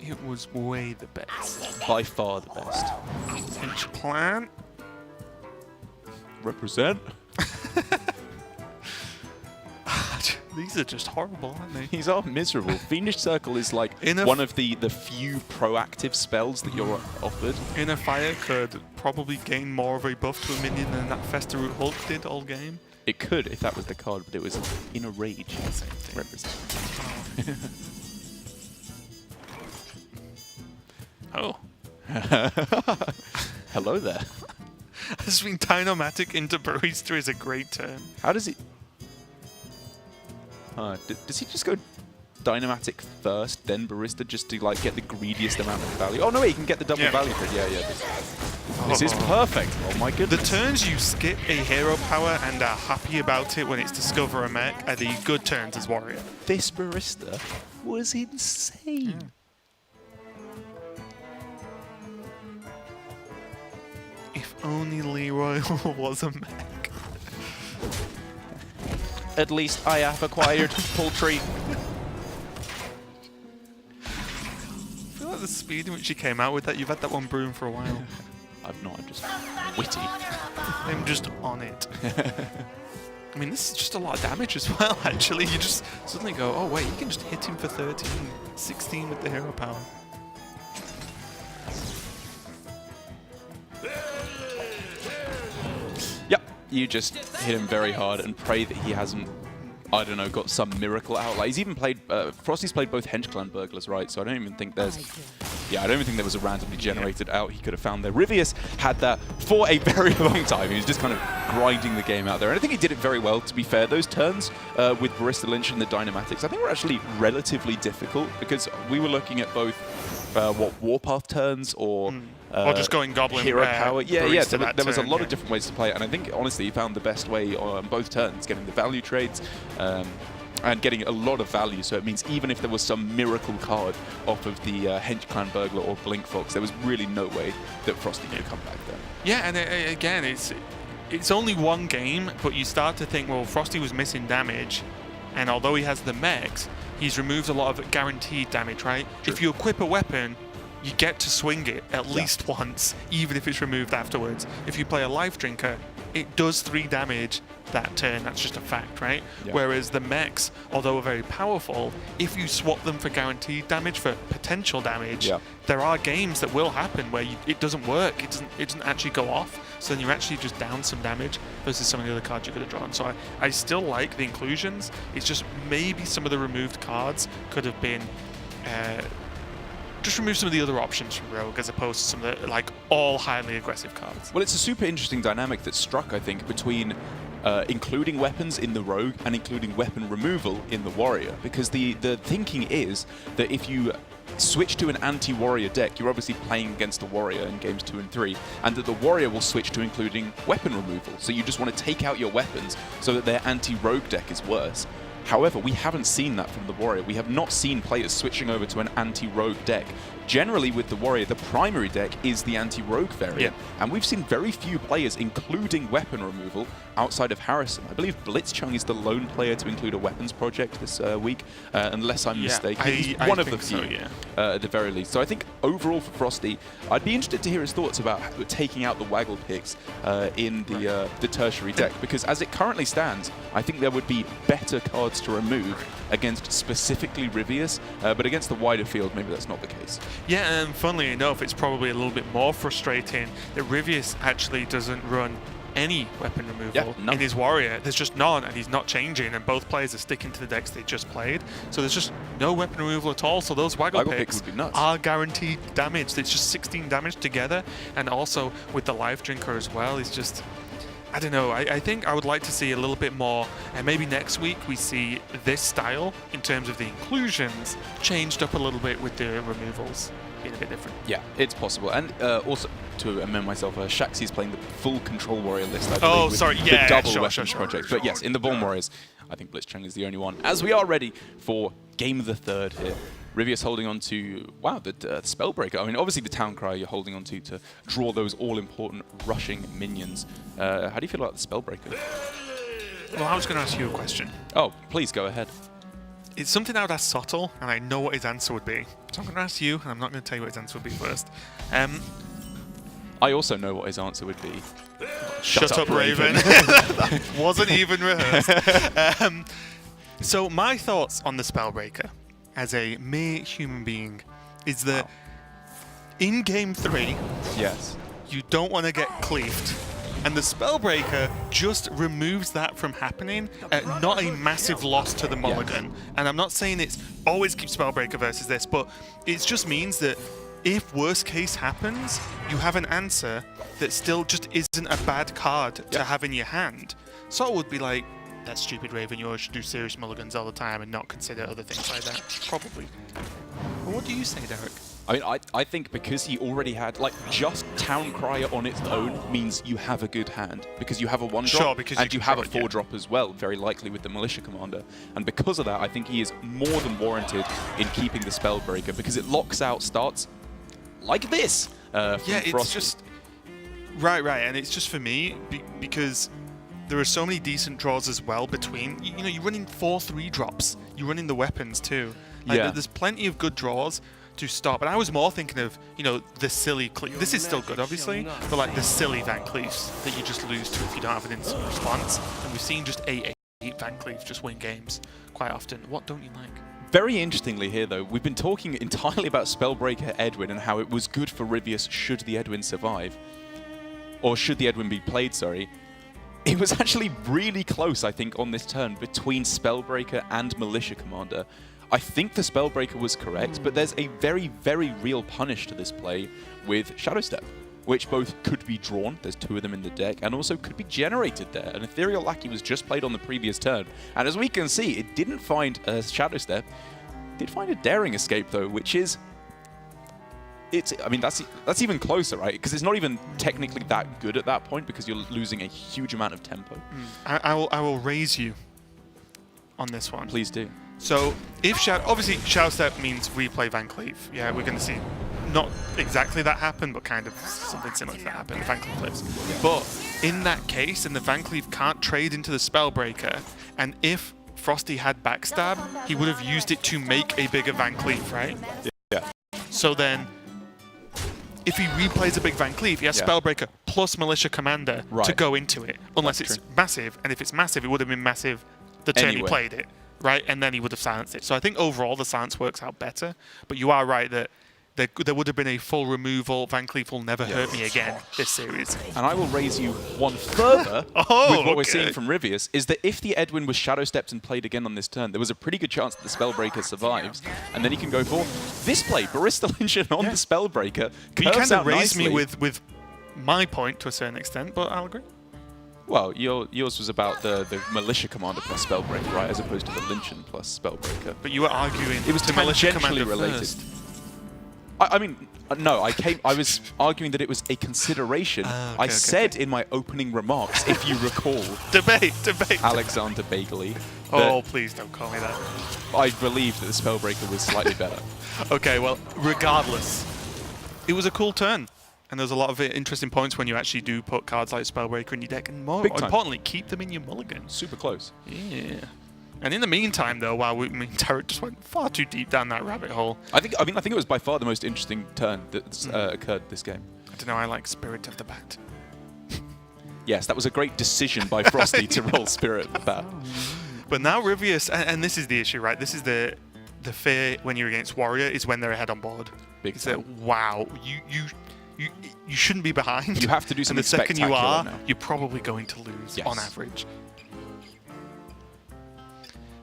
It was way the best. By far the best. Pinch plan. Represent. These are just horrible, aren't they? These are miserable. Fiendish Circle is like one of the few proactive spells that you're offered. Inner Fire could probably gain more of a buff to a minion than that Fester Hulk did all game. It could if that was the card, but it was Inner Rage. Same thing. Represent. Oh. Hello there. Swing Dynomatic into Barista is a great turn. How does he... does he just go Dynomatic first, then Barista, just to like get the greediest amount of value? Oh no, wait, he can get the double value for it. Yeah. This is perfect. Oh my goodness. The turns you skip a hero power and are happy about it when it's Discover a Mech are the good turns as Warrior. This Barista was insane. If only Leroy was a mech. At least I have acquired poultry. I feel like the speed in which you came out with that, you've had that one brewing for a while. I've not, I'm just witty. I'm just on it. I mean, this is just a lot of damage as well, actually. You just suddenly go, oh wait, you can just hit him for 13, 16 with the hero power. Yep, you just hit him very hard and pray that he hasn't, I don't know, got some miracle out. Like, he's even played, FroStee's played both Hench Clan Burglars, right? So I don't even think there's, I don't even think there was a randomly generated out he could have found there. Ryvius had that for a very long time. He was just kind of grinding the game out there. And I think he did it very well, to be fair. Those turns with Barista Lynch and the Dynamatics, I think were actually relatively difficult because we were looking at both Warpath turns or just going Goblin hero power. Yeah, there was a lot turn, of different ways to play it, and I think honestly he found the best way on both turns, getting the value trades and getting a lot of value. So it means even if there was some miracle card off of the Hench Clan Burglar or Blink Fox, there was really no way that FroStee could come back there. Yeah, and again, it's only one game, but you start to think, well, FroStee was missing damage, and although he has the mechs, he's removed a lot of guaranteed damage, right? True. If you equip a weapon, you get to swing it at least once, even if it's removed afterwards. If you play a Life Drinker, it does 3 damage that turn. That's just a fact, right? Yeah. Whereas the mechs, although are very powerful, if you swap them for guaranteed damage, for potential damage, there are games that will happen where it doesn't work. It doesn't actually go off. So then you're actually just down some damage versus some of the other cards you could have drawn. So I still like the inclusions. It's just maybe some of the removed cards could have been just remove some of the other options from Rogue as opposed to some of the like all highly aggressive cards. Well, it's a super interesting dynamic that struck, I think, between including weapons in the Rogue and including weapon removal in the Warrior, because the thinking is that if you switch to an anti-Warrior deck, you're obviously playing against a Warrior in games 2 and 3, and that the Warrior will switch to including weapon removal. So you just want to take out your weapons so that their anti-Rogue deck is worse. However, we haven't seen that from the Warrior. We have not seen players switching over to an anti-Rogue deck. Generally, with the Warrior, the primary deck is the anti-Rogue variant, and we've seen very few players including weapon removal outside of Harrison. I believe Blitzchung is the lone player to include a weapons project this week, unless I'm mistaken. He's one of the few, at the very least. So I think overall for FroStee, I'd be interested to hear his thoughts about taking out the Waggle picks in the tertiary deck, because as it currently stands, I think there would be better cards to remove against specifically Ryvius, but against the wider field, maybe that's not the case. Yeah, and funnily enough, it's probably a little bit more frustrating that Ryvius actually doesn't run any weapon removal in his Warrior. There's just none, and he's not changing, and both players are sticking to the decks they just played. So there's just no weapon removal at all. So those Waggle picks are guaranteed damage. It's just 16 damage together, and also with the Life Drinker as well, it's just... I don't know, I think I would like to see a little bit more, and maybe next week we see this style in terms of the inclusions changed up a little bit with the removals being a bit different. Yeah, it's possible. And also, to amend myself, Shaxy's playing the full Control Warrior list, I believe, the double weapons project. But yes, in the Born Warriors, I think Blitzchung is the only one. As we are ready for Game of the Third here. Ryvius holding on to, wow, the Spellbreaker. I mean, obviously the Town Cry you're holding on to draw those all-important rushing minions. How do you feel about the Spellbreaker? Well, I was going to ask you a question. Oh, please go ahead. It's something I would ask Sottle, and I know what his answer would be. So I'm going to ask you, and I'm not going to tell you what his answer would be first. I also know what his answer would be. Shut up, Raven. That wasn't even rehearsed. So my thoughts on the Spellbreaker as a mere human being is that in Game 3, you don't want to get cleaved. And the Spellbreaker just removes that from happening at not a massive loss to the mulligan. And I'm not saying it's always keep Spellbreaker versus this, but it just means that if worst case happens, you have an answer that still just isn't a bad card to have in your hand. So it would be like, that stupid Raven, you should do serious mulligans all the time and not consider other things like that. Probably. But what do you say, Derek? I mean, I think because he already had, like, just Town Crier on its own means you have a good hand. Because you have a 1-drop, and you have a 4-drop as well, very likely with the Militia Commander. And because of that, I think he is more than warranted in keeping the Spellbreaker, because it locks out starts like this. It's just... Right, and it's just for me, because... There are so many decent draws as well between, you know, you're running 4 3-drops. You're running the weapons too. Like, there's plenty of good draws to stop. And I was more thinking of, you know, the silly Cleave. This is still good, obviously, but like the silly Van Cleefs that you just lose to if you don't have an instant response. And we've seen just 8 Van Cleefs just win games quite often. What don't you like? Very interestingly here, though, we've been talking entirely about Spellbreaker Edwin and how it was good for Ryvius should the Edwin survive. Or should the Edwin be played, sorry. It was actually really close, I think, on this turn between Spellbreaker and Militia Commander. I think the Spellbreaker was correct, but there's a very, very real punish to this play with Shadow Step, which both could be drawn, there's 2 of them in the deck, and also could be generated there. An Ethereal Lackey was just played on the previous turn, and as we can see, it didn't find a Shadow Step. It did find a Daring Escape, though, which is... I mean, that's even closer, right? Because it's not even technically that good at that point because you're losing a huge amount of tempo. I will raise you on this one. Please do. So, if obviously Shadow Step means replay Van Cleef. Yeah, we're going to see not exactly that happen, but kind of something similar to that happen. The Van Cleef lives. But in that case, and the Van Cleef can't trade into the Spellbreaker, and if FroStee had Backstab, he would have used it to make a bigger Van Cleef, right? Yeah. So then... if he replays a big Van Cleef, he has Spellbreaker plus Militia Commander to go into it. Unless it's massive, and if it's massive, it would have been massive the turn he played it, right? And then he would have silenced it. So I think overall the silence works out better. But you are right that there would have been a full removal. Van Cleef will never hurt me again this series. And I will raise you one further with what we're seeing from Ryvius, is that if the Edwin was Shadow Stepped and played again on this turn, there was a pretty good chance that the Spellbreaker survives, and then he can go for this play, Barista Lynchon on the Spellbreaker. But you kind of raised me with my point to a certain extent, but I'll agree. Well, yours was about the Militia Commander plus Spellbreaker, right, as opposed to the Lynchon plus Spellbreaker. But you were arguing it was the Militia Commander related. First. I mean, no, I was arguing that it was a consideration. I said in my opening remarks, if you recall, debate. Alexander Bagley. Oh, please don't call me that. I believe that the Spellbreaker was slightly better. Okay, well, regardless, it was a cool turn. And there's a lot of interesting points when you actually do put cards like Spellbreaker in your deck, and more importantly, keep them in your mulligan. Super close. Yeah. And in the meantime, though, while Tarek just went far too deep down that rabbit hole. I think it was by far the most interesting turn that's occurred this game. I don't know. I like Spirit of the Bat. Yes, that was a great decision by FroStee to roll Spirit of the Bat. But now Ryvius, and this is the issue, right? This is the fear when you're against Warrior is when they're ahead on board. Big it's that wow, you shouldn't be behind. You have to do something spectacular. And the second you are, now. you're probably going to lose on average.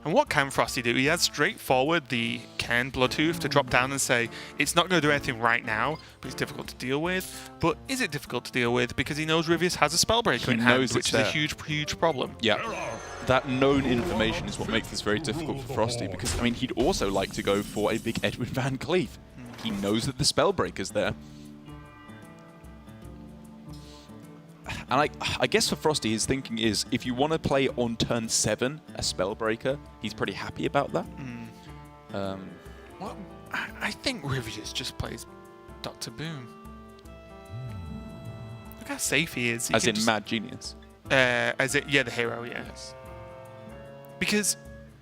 And what can FroStee do? He has straightforward the Ken Bloodhoof to drop down and say, it's not going to do anything right now, but it's difficult to deal with. But is it difficult to deal with? Because he knows Ryvius has a Spellbreaker in hand, which is a huge problem. Yeah. That known information is what makes this very difficult for FroStee, because, I mean, he'd also like to go for a big Edwin Van Cleef. He knows that the Spellbreaker's there. And I guess for FroStee, his thinking is, if you want to play on turn 7 a Spellbreaker, he's pretty happy about that. Well, I think Ryvius just plays Dr. Boom. Look how safe he is. As in Mad Genius? The hero, yes. Because,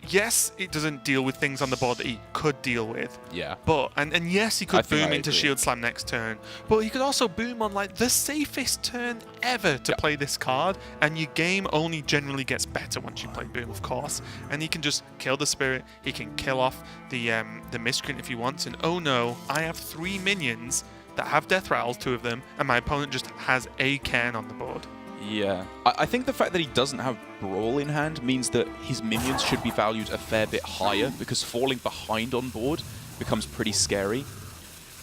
yes, it doesn't deal with things on the board that he could deal with. Yeah. But and yes, he could boom into Shield Slam next turn. But he could also boom on like the safest turn ever to play this card, and your game only generally gets better once you play boom, of course. And he can just kill the Spirit. He can kill off the Miscreant if he wants. And oh no, I have 3 minions that have Death Rattles, 2 of them, and my opponent just has a Cairn on the board. Yeah. I think the fact that he doesn't have Brawl in hand means that his minions should be valued a fair bit higher, because falling behind on board becomes pretty scary.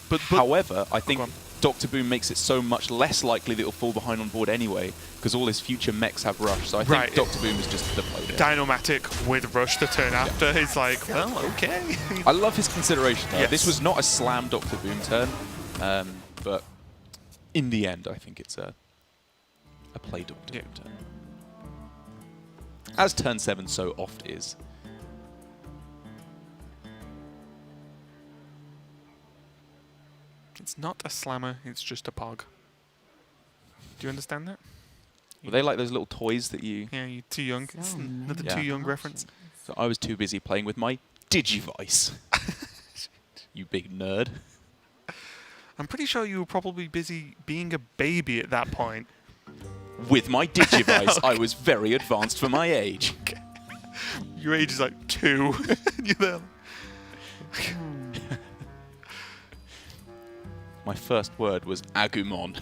But however, I think Dr. Boom makes it so much less likely that he'll fall behind on board anyway, because all his future mechs have Rush. So I think Dr. Boom is just the play. Dynamatic with Rush the turn after. He's like, well, okay. I love his consideration though. Yes. This was not a slam Dr. Boom turn, but in the end, I think it's a play Dr. Boom turn. As turn 7 so oft is. It's not a slammer, it's just a pog. Do you understand that? Were they like those little toys that you... Yeah, you're too young. It's another too young reference. So I was too busy playing with my Digivice. You big nerd. I'm pretty sure you were probably busy being a baby at that point. With my Digivice, I was very advanced for my age. Okay. Your age is like 2. You're there. My first word was Agumon.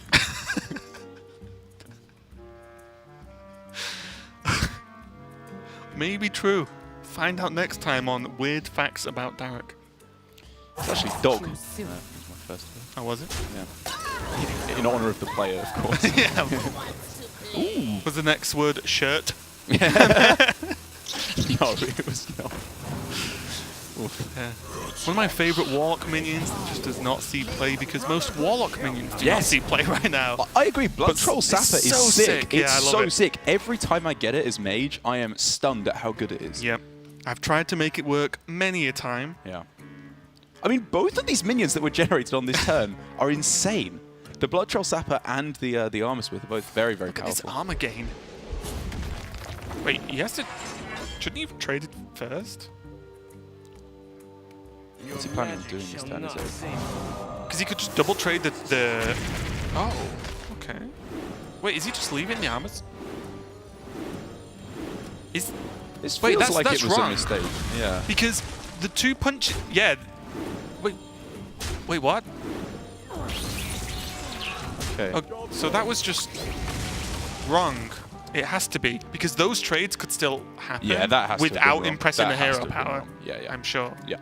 Maybe true. Find out next time on Weird Facts About Derek. It's actually dog. Was my first word. Oh, was it? Yeah. In honor of the player, of course. Yeah. Ooh. Was the next word shirt? No, it was not. Yeah. One of my favourite Warlock minions that just does not see play, because most Warlock minions do not see play right now. I agree. Blood Troll Sapper is so sick. Yeah, it's so sick. Every time I get it as mage, I am stunned at how good it is. Yep. I've tried to make it work many a time. Yeah. I mean, both of these minions that were generated on this turn are insane. The Blood Troll Sapper and the Armor Smith are both very, very powerful. Look at this armor gain. Wait, he has to... Shouldn't he have traded first? What's he planning on doing this turn? Because he could just double trade the... Oh, okay. Wait, is he just leaving the armors? It feels like it was wrong. a mistake. Yeah. Because the 2 punch... Yeah. Wait, what? Okay. Oh, so that was just wrong. It has to be. Because those trades could still happen that has to without be wrong. impressing That the has hero to have been power. wrong. Yeah. I'm sure. Yeah.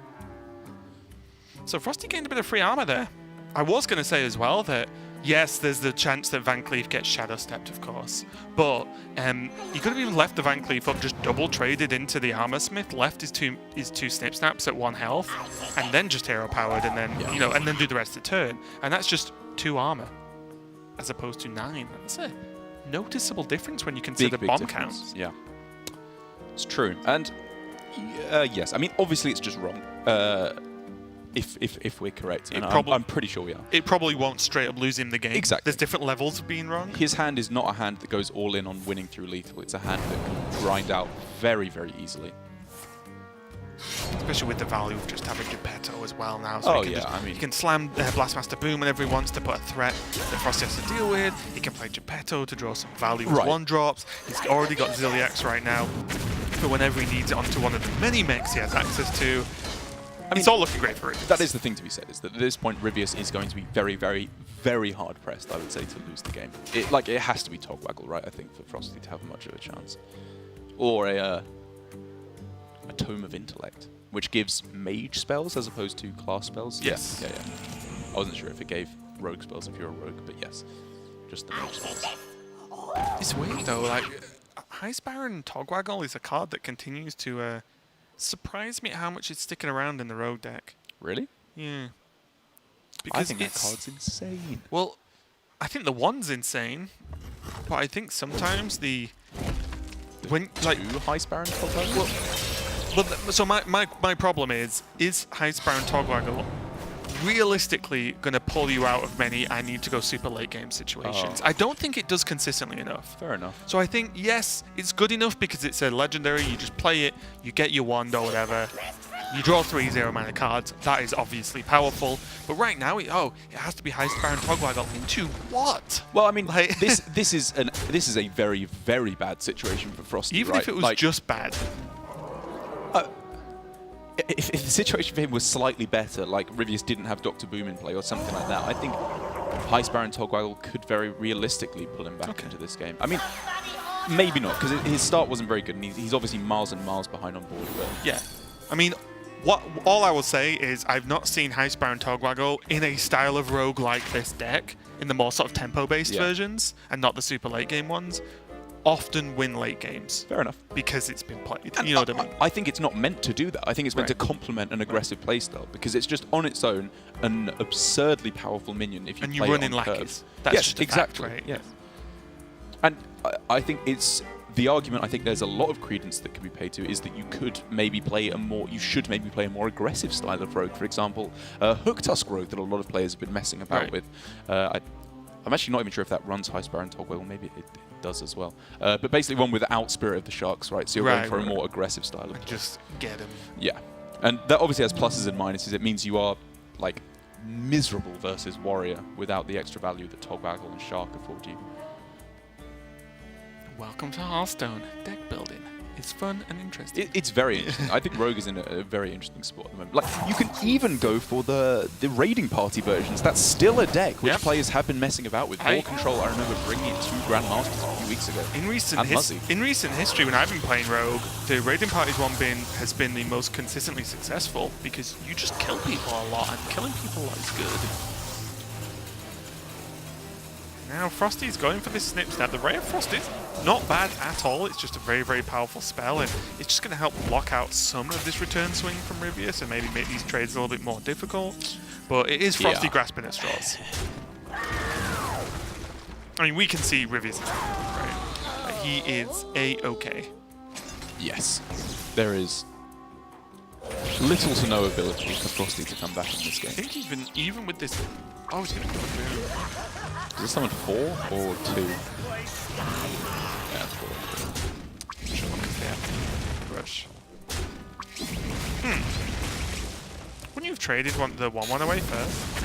So FroStee gained a bit of free armor there. I was going to say as well that, yes, there's the chance that Van Cleef gets shadow stepped, of course. But you could have even left the Van Cleef up, just double traded into the armor smith, left his two snip snaps at 1 health, and then just hero powered, and then and then do the rest of the turn. And that's just 2 armor, as opposed to 9. That's a noticeable difference when you consider Big bomb difference. counts. Yeah, it's true. And yes, I mean obviously it's just wrong. If we're correct, and I'm pretty sure we are. It probably won't straight up lose him the game. Exactly. There's different levels of being wrong. His hand is not a hand that goes all in on winning through lethal. It's a hand that can grind out very, very easily. Especially with the value of just having Geppetto as well now. So he can slam Blastmaster Boom whenever he wants to put a threat that FroStee has to deal with. He can play Geppetto to draw some value with 1-drops. He's already got Ziliax right now for whenever he needs it onto one of the many mechs he has access to. It's all looking great for Ryvius. That is the thing to be said, is that at this point Ryvius is going to be very, very, very hard pressed, I would say, to lose the game. It has to be Togwaggle, right, I think, for FroStee to have much of a chance. Or a Tome of Intellect, which gives mage spells as opposed to class spells. Yes. Yeah. I wasn't sure if it gave rogue spells if you're a rogue, but yes, just the mage spells. It's weird though, like Heist Baron Togwaggle is a card that continues to surprise me at how much it's sticking around in the rogue deck. Really? Yeah. I think that card's insane. Well, I think the 1's insane, but I think sometimes when like Heist Baron Togwaggle. So my problem is Heist Baron Togwaggle realistically going to pull you out of many I need to go super late game situations? I don't think it does consistently enough. Fair enough. So I think, yes, it's good enough because it's a legendary, you just play it, you get your wand or whatever, you draw 3 0-mana cards, that is obviously powerful, but right now, it has to be Heist Baron Togwaggle into what? Well, I mean, this is a very, very bad situation for FroStee, even right? if it was just bad. If the situation for him was slightly better, like Ryvius didn't have Dr. Boom in play or something like that, I think Heist Baron Togwaggle could very realistically pull him back into this game. I mean, maybe not, because his start wasn't very good, and he's obviously miles and miles behind on board. But yeah, I mean, all I will say is I've not seen Heist Baron Togwaggle in a style of rogue like this deck, in the more sort of tempo-based versions, and not the super late game ones, often win late games. Fair enough. Because it's been played. You know what I mean? I think it's not meant to do that. I think it's meant to complement an aggressive playstyle, because it's just on its own an absurdly powerful minion if you and play you run it in on lackeys. curve. That's yes, just a exactly. fact, right? Yes. And I think it's the argument. I think there's a lot of credence that can be paid to is that you should maybe play a more aggressive style of rogue. For example, Hook Tusk Rogue that a lot of players have been messing about with. I'm actually not even sure if that runs Heist Baron Togwaggle. Maybe it does as well. But basically one without Spirit of the Sharks, right? So you're going for a more aggressive style of play. Just get him. Yeah. And that obviously has pluses and minuses. It means you are, like, miserable versus Warrior without the extra value that Togwaggle and Shark afford you. Welcome to Hearthstone. Deck building. It's fun and interesting. It's very interesting. I think Rogue is in a very interesting spot at the moment. Like, you can even go for the raiding party versions. That's still a deck which players have been messing about with. Ball Control, I remember bringing it to Grandmasters a few weeks ago. In recent history, when I've been playing Rogue, the raiding parties one has been the most consistently successful because you just kill people a lot, and killing people a lot is good. Now FroStee's going for this snip snap. The Ray of Frost is not bad at all. It's just a very, very powerful spell, and it's just going to help block out some of this return swing from Ryvius and maybe make these trades a little bit more difficult. But it is FroStee grasping at straws. I mean, we can see Ryvius, right? Like, he is A-okay. Yes. There is little to no ability for FroStee to come back in this game. I think even with this... Oh, he's going to go through. Is this someone 4 or 2? Yeah, 4. Sure, yeah. Rush. Wouldn't you have traded the 1-1 away first?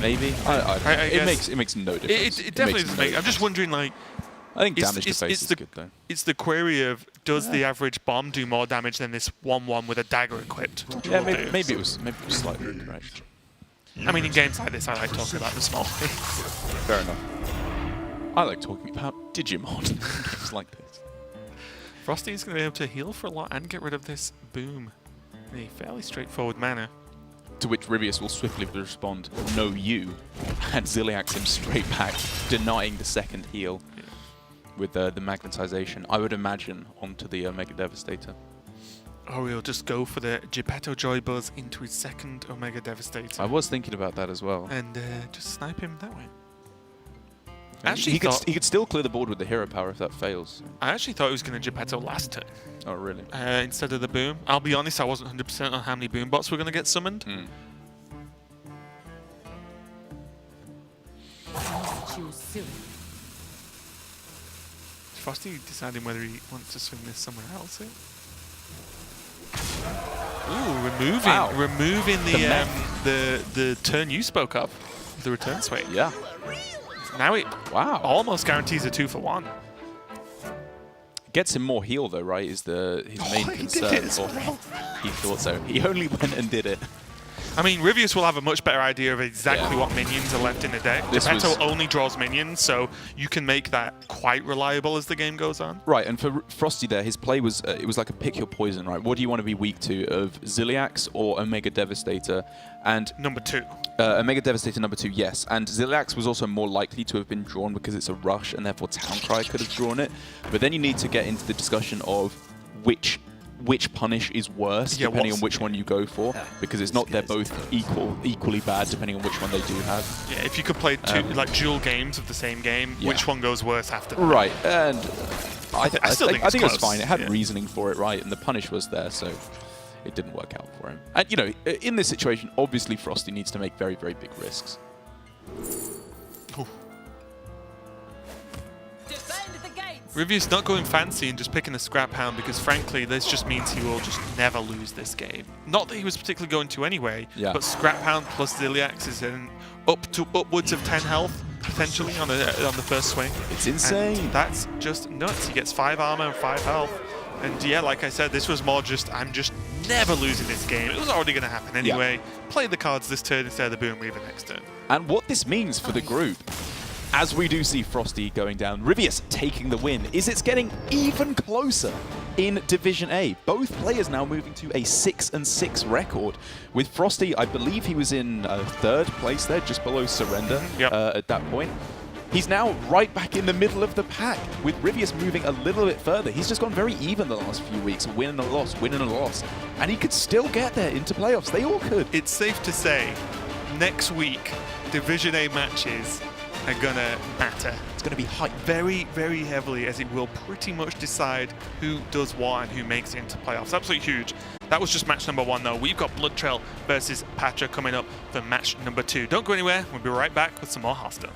Maybe. It makes no difference. It definitely doesn't make. I'm just wondering, like, I think damage to face is good though. it's the query of does the average bomb do more damage than this 1/1 with a dagger equipped? Yeah, maybe it was slightly incorrect. I mean, in games like this, I like talking about the small things. Fair enough. I like talking about Digimon in games like this. FroStee is going to be able to heal for a lot and get rid of this boom in a fairly straightforward manner. To which Ryvius will swiftly respond, "No, you," and Ziliax him straight back, denying the second heal with the magnetization. I would imagine onto the Omega Devastator. Or he'll just go for the Geppetto Joy Buzz into his second Omega Devastator. I was thinking about that as well. And just snipe him that way. He could still clear the board with the hero power if that fails. I actually thought he was going to Geppetto last turn. Oh, really? Instead of the boom. I'll be honest, I wasn't 100% on how many boom bots were going to get summoned. FroStee deciding whether he wants to swing this somewhere else. Ooh, removing the turn you spoke of, the return swing. Yeah. Now it almost guarantees a 2-for-1. Gets him more heal though, right? Is his main concern? He thought so. He only went and did it. I mean, Ryvius will have a much better idea of exactly what minions are left in the deck. Geppetto only draws minions, so you can make that quite reliable as the game goes on. Right, and for FroStee there, his play was, it was like a pick your poison, right? What do you want to be weak to, of Ziliax or Omega Devastator? And number 2. Omega Devastator number 2, yes. And Ziliax was also more likely to have been drawn because it's a rush, and therefore Towncry could have drawn it. But then you need to get into the discussion of which punish is worse, depending on which one you go for, because it's not they're both equally bad depending on which one they do have. Yeah, if you could play two like dual games of the same game, which one goes worse after that? Right, and I think it was fine. It had reasoning for it, right, and the punish was there, so it didn't work out for him. And you know, in this situation, obviously FroStee needs to make very, very big risks. Ryvius not going fancy and just picking a Scrap Hound because, frankly, this just means he will just never lose this game. Not that he was particularly going to anyway, but Scrap Hound plus Ziliax is in upwards of 10 health, potentially, on the first swing. It's insane. And that's just nuts. He gets 5 armor and 5 health. And yeah, like I said, this was more just, I'm just never losing this game. It was already going to happen anyway. Play the cards this turn instead of the Boom Reaver next turn. And what this means for the group, as we do see FroStee going down, Ryvius taking the win, is it's getting even closer in Division A. Both players now moving to a 6-6 record. With FroStee, I believe he was in 3rd place there, just below Surrender at that point. He's now right back in the middle of the pack, with Ryvius moving a little bit further. He's just gone very even the last few weeks, win and a loss, and he could still get there into playoffs. They all could. It's safe to say, next week, Division A matches are gonna matter. It's gonna be hyped very, very heavily, as it will pretty much decide who does what and who makes it into playoffs. Absolutely huge. That was just match number 1 though. We've got Blood Trail versus Patra coming up for match number 2. Don't go anywhere. We'll be right back with some more Hearthstone.